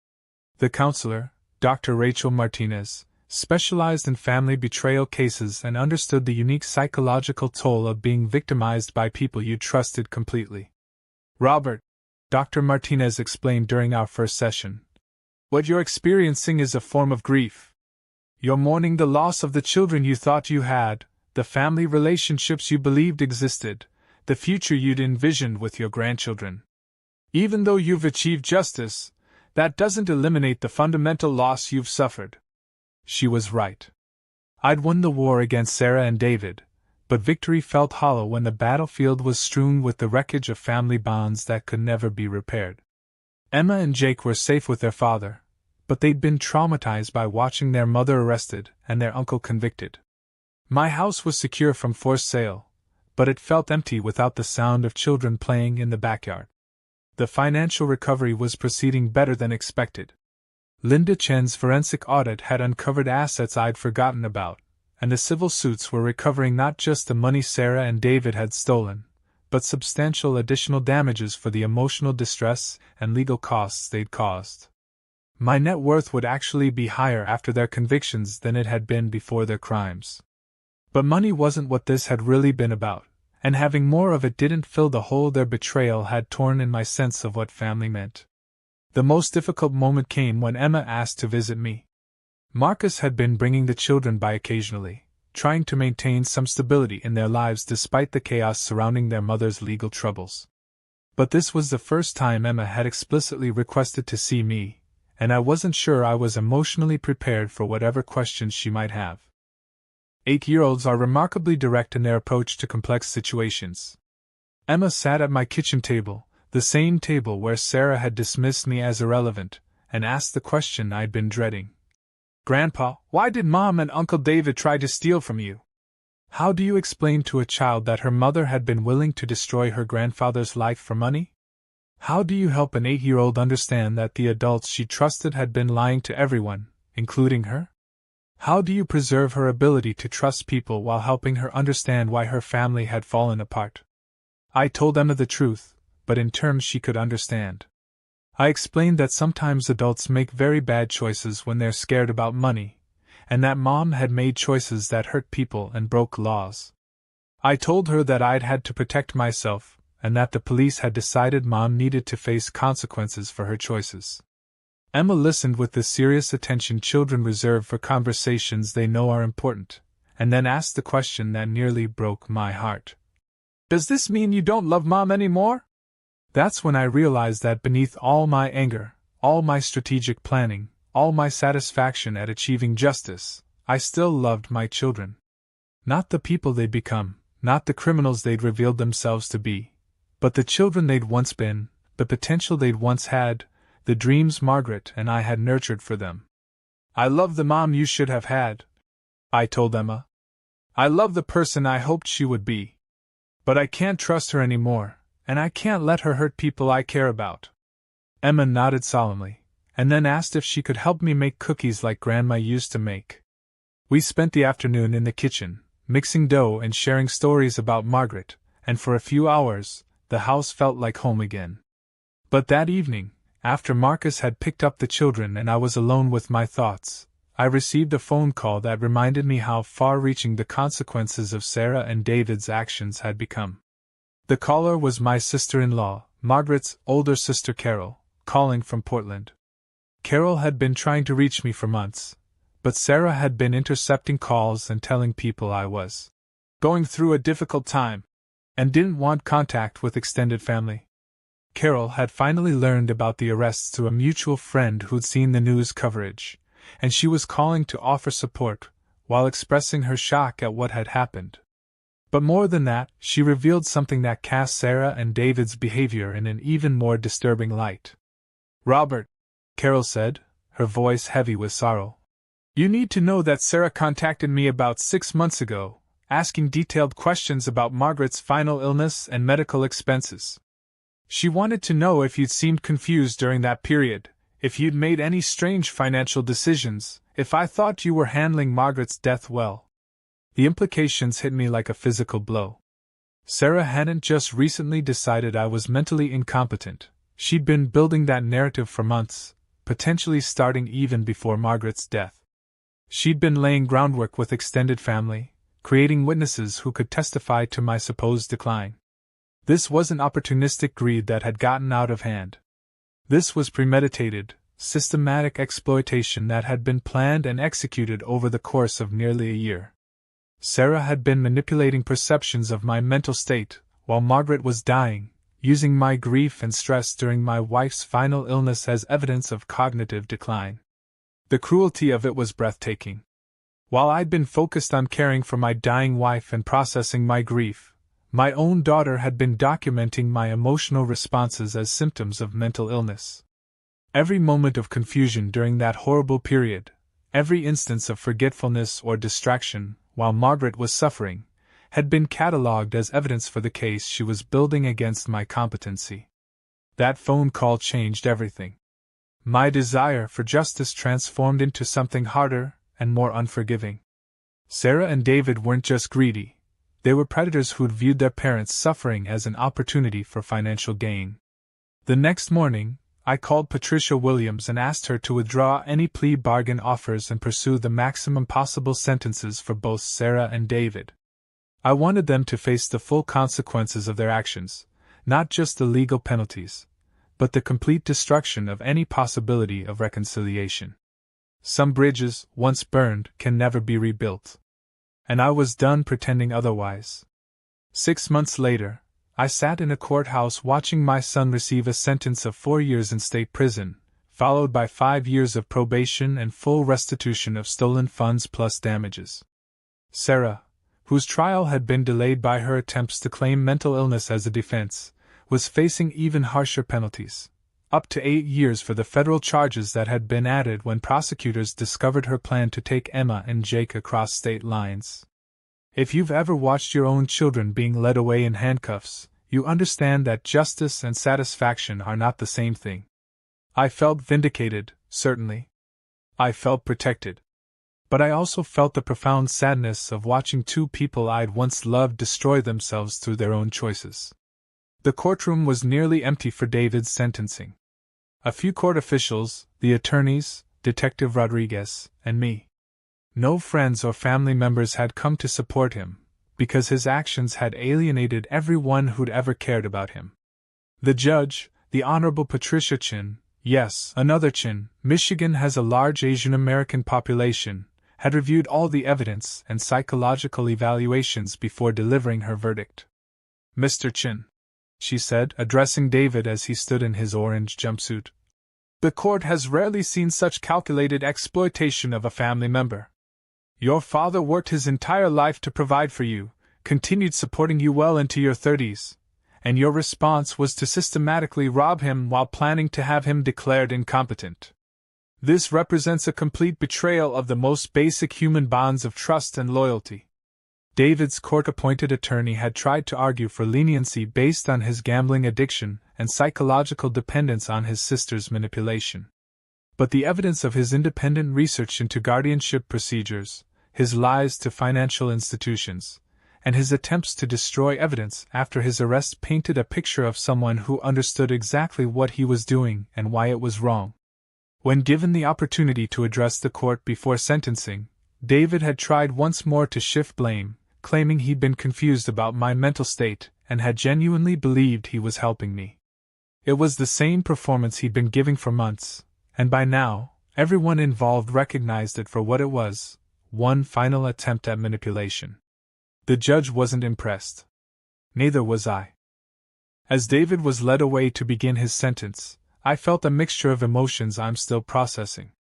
The counselor, Dr. Rachel Martinez, specialized in family betrayal cases and understood the unique psychological toll of being victimized by people you trusted completely. Robert, Dr. Martinez explained during our first session, what you're experiencing is a form of grief. You're mourning the loss of the children you thought you had, the family relationships you believed existed, the future you'd envisioned with your grandchildren. Even though you've achieved justice, that doesn't eliminate the fundamental loss you've suffered. She was right. I'd won the war against Sarah and David, but victory felt hollow when the battlefield was strewn with the wreckage of family bonds that could never be repaired. Emma and Jake were safe with their father, but they'd been traumatized by watching their mother arrested and their uncle convicted. My house was secure from forced sale, but it felt empty without the sound of children playing in the backyard. The financial recovery was proceeding better than expected. Linda Chen's forensic audit had uncovered assets I'd forgotten about, and the civil suits were recovering not just the money Sarah and David had stolen, but substantial additional damages for the emotional distress and legal costs they'd caused. My net worth would actually be higher after their convictions than it had been before their crimes. But money wasn't what this had really been about, and having more of it didn't fill the hole their betrayal had torn in my sense of what family meant. The most difficult moment came when Emma asked to visit me. Marcus had been bringing the children by occasionally, trying to maintain some stability in their lives despite the chaos surrounding their mother's legal troubles. But this was the first time Emma had explicitly requested to see me, and I wasn't sure I was emotionally prepared for whatever questions she might have. 8-year-olds are remarkably direct in their approach to complex situations. Emma sat at my kitchen table, the same table where Sarah had dismissed me as irrelevant, and asked the question I'd been dreading. Grandpa, why did Mom and Uncle David try to steal from you? How do you explain to a child that her mother had been willing to destroy her grandfather's life for money? How do you help an 8-year-old understand that the adults she trusted had been lying to everyone, including her? How do you preserve her ability to trust people while helping her understand why her family had fallen apart? I told Emma the truth, but in terms she could understand. I explained that sometimes adults make very bad choices when they're scared about money, and that Mom had made choices that hurt people and broke laws. I told her that I'd had to protect myself, and that the police had decided Mom needed to face consequences for her choices. Emma listened with the serious attention children reserve for conversations they know are important, and then asked the question that nearly broke my heart. "Does this mean you don't love Mom anymore?" That's when I realized that beneath all my anger, all my strategic planning, all my satisfaction at achieving justice, I still loved my children. Not the people they'd become, not the criminals they'd revealed themselves to be, but the children they'd once been, the potential they'd once had, the dreams Margaret and I had nurtured for them. "I love the Mom you should have had," I told Emma. "I love the person I hoped she would be. But I can't trust her anymore, and I can't let her hurt people I care about." Emma nodded solemnly, and then asked if she could help me make cookies like Grandma used to make. We spent the afternoon in the kitchen, mixing dough and sharing stories about Margaret, and for a few hours, the house felt like home again. But that evening, after Marcus had picked up the children and I was alone with my thoughts, I received a phone call that reminded me how far-reaching the consequences of Sarah and David's actions had become. The caller was my sister-in-law, Margaret's older sister Carol, calling from Portland. Carol had been trying to reach me for months, but Sarah had been intercepting calls and telling people I was going through a difficult time and didn't want contact with extended family. Carol had finally learned about the arrests through a mutual friend who'd seen the news coverage, and she was calling to offer support, while expressing her shock at what had happened. But more than that, she revealed something that cast Sarah and David's behavior in an even more disturbing light. "Robert," Carol said, her voice heavy with sorrow, "you need to know that Sarah contacted me about 6 months ago, asking detailed questions about Margaret's final illness and medical expenses. She wanted to know if you'd seemed confused during that period, if you'd made any strange financial decisions, if I thought you were handling Margaret's death well." The implications hit me like a physical blow. Sarah hadn't just recently decided I was mentally incompetent, she'd been building that narrative for months, potentially starting even before Margaret's death. She'd been laying groundwork with extended family, creating witnesses who could testify to my supposed decline. This wasn't opportunistic greed that had gotten out of hand. This was premeditated, systematic exploitation that had been planned and executed over the course of nearly a year. Sarah had been manipulating perceptions of my mental state while Margaret was dying, using my grief and stress during my wife's final illness as evidence of cognitive decline. The cruelty of it was breathtaking. While I'd been focused on caring for my dying wife and processing my grief, my own daughter had been documenting my emotional responses as symptoms of mental illness. Every moment of confusion during that horrible period, every instance of forgetfulness or distraction while Margaret was suffering, had been catalogued as evidence for the case she was building against my competency. That phone call changed everything. My desire for justice transformed into something harder and more unforgiving. Sarah and David weren't just greedy. They were predators who'd viewed their parents' suffering as an opportunity for financial gain. The next morning, I called Patricia Williams and asked her to withdraw any plea bargain offers and pursue the maximum possible sentences for both Sarah and David. I wanted them to face the full consequences of their actions, not just the legal penalties, but the complete destruction of any possibility of reconciliation. Some bridges, once burned, can never be rebuilt. And I was done pretending otherwise. 6 months later, I sat in a courthouse watching my son receive a sentence of 4 years in state prison, followed by 5 years of probation and full restitution of stolen funds plus damages. Sarah, whose trial had been delayed by her attempts to claim mental illness as a defense, was facing even harsher penalties, up to 8 years for the federal charges that had been added when prosecutors discovered her plan to take Emma and Jake across state lines. If you've ever watched your own children being led away in handcuffs, you understand that justice and satisfaction are not the same thing. I felt vindicated, certainly. I felt protected. But I also felt the profound sadness of watching 2 people I'd once loved destroy themselves through their own choices. The courtroom was nearly empty for David's sentencing. A few court officials, the attorneys, Detective Rodriguez, and me. No friends or family members had come to support him, because his actions had alienated everyone who'd ever cared about him. The judge, the Honorable Patricia Chin, yes, another Chin, Michigan has a large Asian American population, had reviewed all the evidence and psychological evaluations before delivering her verdict. Mr. Chin, she said, addressing David as he stood in his orange jumpsuit, the court has rarely seen such calculated exploitation of a family member. Your father worked his entire life to provide for you, continued supporting you well into your 30s, and your response was to systematically rob him while planning to have him declared incompetent. This represents a complete betrayal of the most basic human bonds of trust and loyalty. David's court-appointed attorney had tried to argue for leniency based on his gambling addiction and psychological dependence on his sister's manipulation. But the evidence of his independent research into guardianship procedures, his lies to financial institutions, and his attempts to destroy evidence after his arrest painted a picture of someone who understood exactly what he was doing and why it was wrong. When given the opportunity to address the court before sentencing, David had tried once more to shift blame, claiming he'd been confused about my mental state and had genuinely believed he was helping me. It was the same performance he'd been giving for months, and by now, everyone involved recognized it for what it was, one final attempt at manipulation. The judge wasn't impressed. Neither was I. As David was led away to begin his sentence, I felt a mixture of emotions I'm still processing.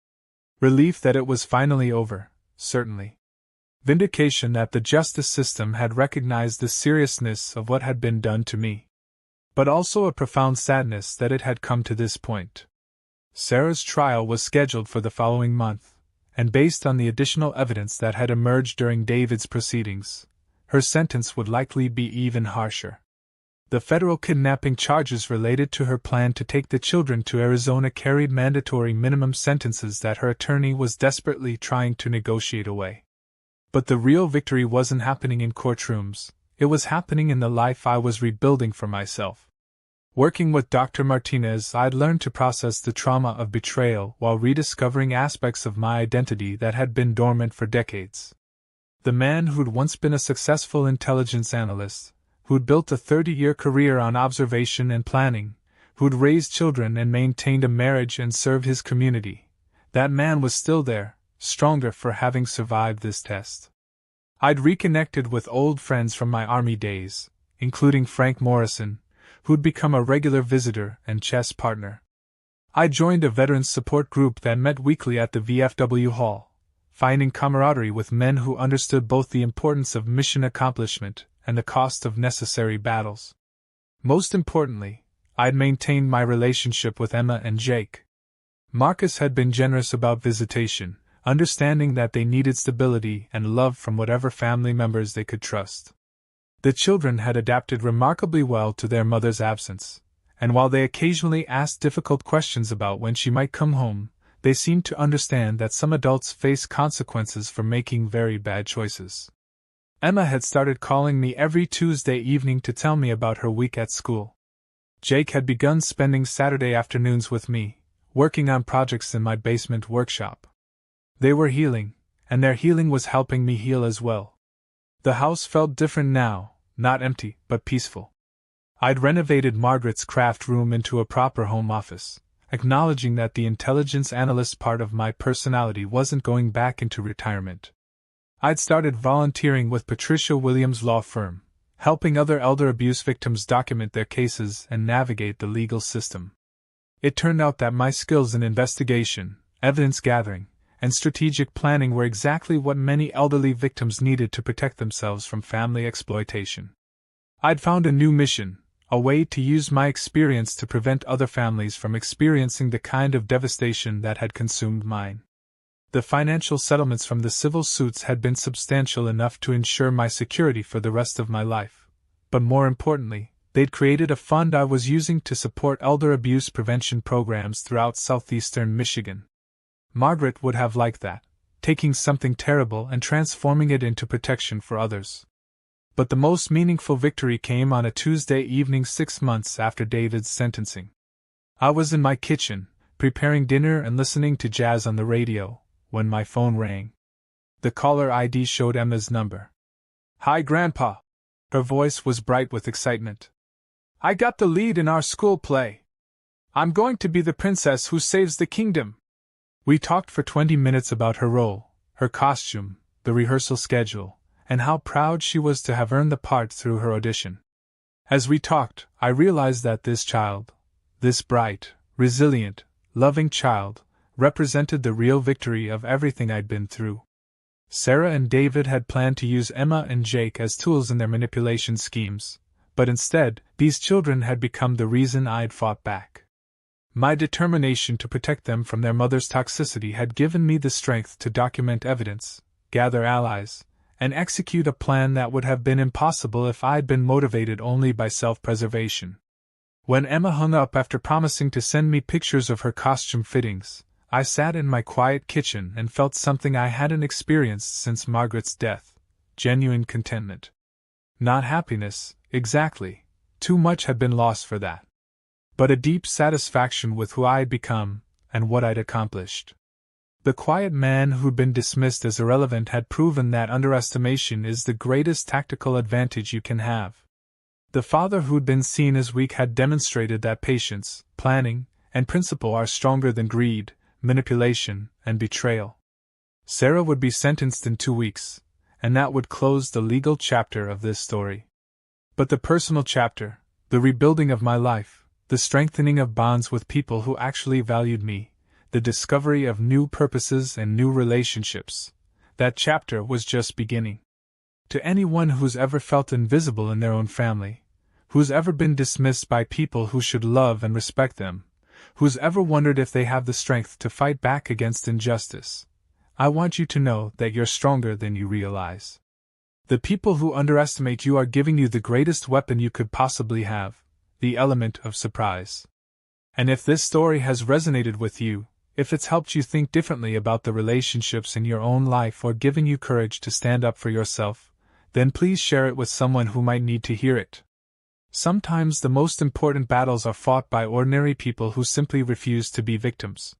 Relief that it was finally over, certainly. Vindication that the justice system had recognized the seriousness of what had been done to me. But also a profound sadness that it had come to this point. Sarah's trial was scheduled for the following month, and based on the additional evidence that had emerged during David's proceedings, her sentence would likely be even harsher. The federal kidnapping charges related to her plan to take the children to Arizona carried mandatory minimum sentences that her attorney was desperately trying to negotiate away. But the real victory wasn't happening in courtrooms, it was happening in the life I was rebuilding for myself. Working with Dr. Martinez, I'd learned to process the trauma of betrayal while rediscovering aspects of my identity that had been dormant for decades. The man who'd once been a successful intelligence analyst, who'd built a 30-year career on observation and planning, who'd raised children and maintained a marriage and served his community, that man was still there, stronger for having survived this test. I'd reconnected with old friends from my Army days, including Frank Morrison, who'd become a regular visitor and chess partner. I joined a veterans support group that met weekly at the VFW Hall, finding camaraderie with men who understood both the importance of mission accomplishment and the cost of necessary battles. Most importantly, I'd maintained my relationship with Emma and Jake. Marcus had been generous about visitation, understanding that they needed stability and love from whatever family members they could trust. The children had adapted remarkably well to their mother's absence, and while they occasionally asked difficult questions about when she might come home, they seemed to understand that some adults face consequences for making very bad choices. Emma had started calling me every Tuesday evening to tell me about her week at school. Jake had begun spending Saturday afternoons with me, working on projects in my basement workshop. They were healing, and their healing was helping me heal as well. The house felt different now, not empty, but peaceful. I'd renovated Margaret's craft room into a proper home office, acknowledging that the intelligence analyst part of my personality wasn't going back into retirement. I'd started volunteering with Patricia Williams' law firm, helping other elder abuse victims document their cases and navigate the legal system. It turned out that my skills in investigation, evidence gathering, and strategic planning were exactly what many elderly victims needed to protect themselves from family exploitation. I'd found a new mission, a way to use my experience to prevent other families from experiencing the kind of devastation that had consumed mine. The financial settlements from the civil suits had been substantial enough to ensure my security for the rest of my life, but more importantly, they'd created a fund I was using to support elder abuse prevention programs throughout southeastern Michigan. Margaret would have liked that, taking something terrible and transforming it into protection for others. But the most meaningful victory came on a Tuesday evening 6 months after David's sentencing. I was in my kitchen, preparing dinner and listening to jazz on the radio, when my phone rang. The caller ID showed Emma's number. "Hi, Grandpa." Her voice was bright with excitement. "I got the lead in our school play. I'm going to be the princess who saves the kingdom." We talked for 20 minutes about her role, her costume, the rehearsal schedule, and how proud she was to have earned the part through her audition. As we talked, I realized that this child, this bright, resilient, loving child, represented the real victory of everything I'd been through. Sarah and David had planned to use Emma and Jake as tools in their manipulation schemes, but instead, these children had become the reason I'd fought back. My determination to protect them from their mother's toxicity had given me the strength to document evidence, gather allies, and execute a plan that would have been impossible if I'd been motivated only by self-preservation. When Emma hung up after promising to send me pictures of her costume fittings, I sat in my quiet kitchen and felt something I hadn't experienced since Margaret's death: genuine contentment. Not happiness, exactly, too much had been lost for that. But a deep satisfaction with who I'd become, and what I'd accomplished. The quiet man who'd been dismissed as irrelevant had proven that underestimation is the greatest tactical advantage you can have. The father who'd been seen as weak had demonstrated that patience, planning, and principle are stronger than greed, manipulation, and betrayal. Sarah would be sentenced in 2 weeks, and that would close the legal chapter of this story. But the personal chapter, the rebuilding of my life, the strengthening of bonds with people who actually valued me, the discovery of new purposes and new relationships, that chapter was just beginning. To anyone who's ever felt invisible in their own family, who's ever been dismissed by people who should love and respect them, who's ever wondered if they have the strength to fight back against injustice, I want you to know that you're stronger than you realize. The people who underestimate you are giving you the greatest weapon you could possibly have: the element of surprise. And if this story has resonated with you, if it's helped you think differently about the relationships in your own life or given you courage to stand up for yourself, then please share it with someone who might need to hear it. Sometimes the most important battles are fought by ordinary people who simply refuse to be victims.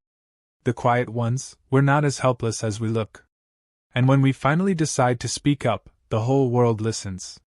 The quiet ones, we're not as helpless as we look. And when we finally decide to speak up, the whole world listens.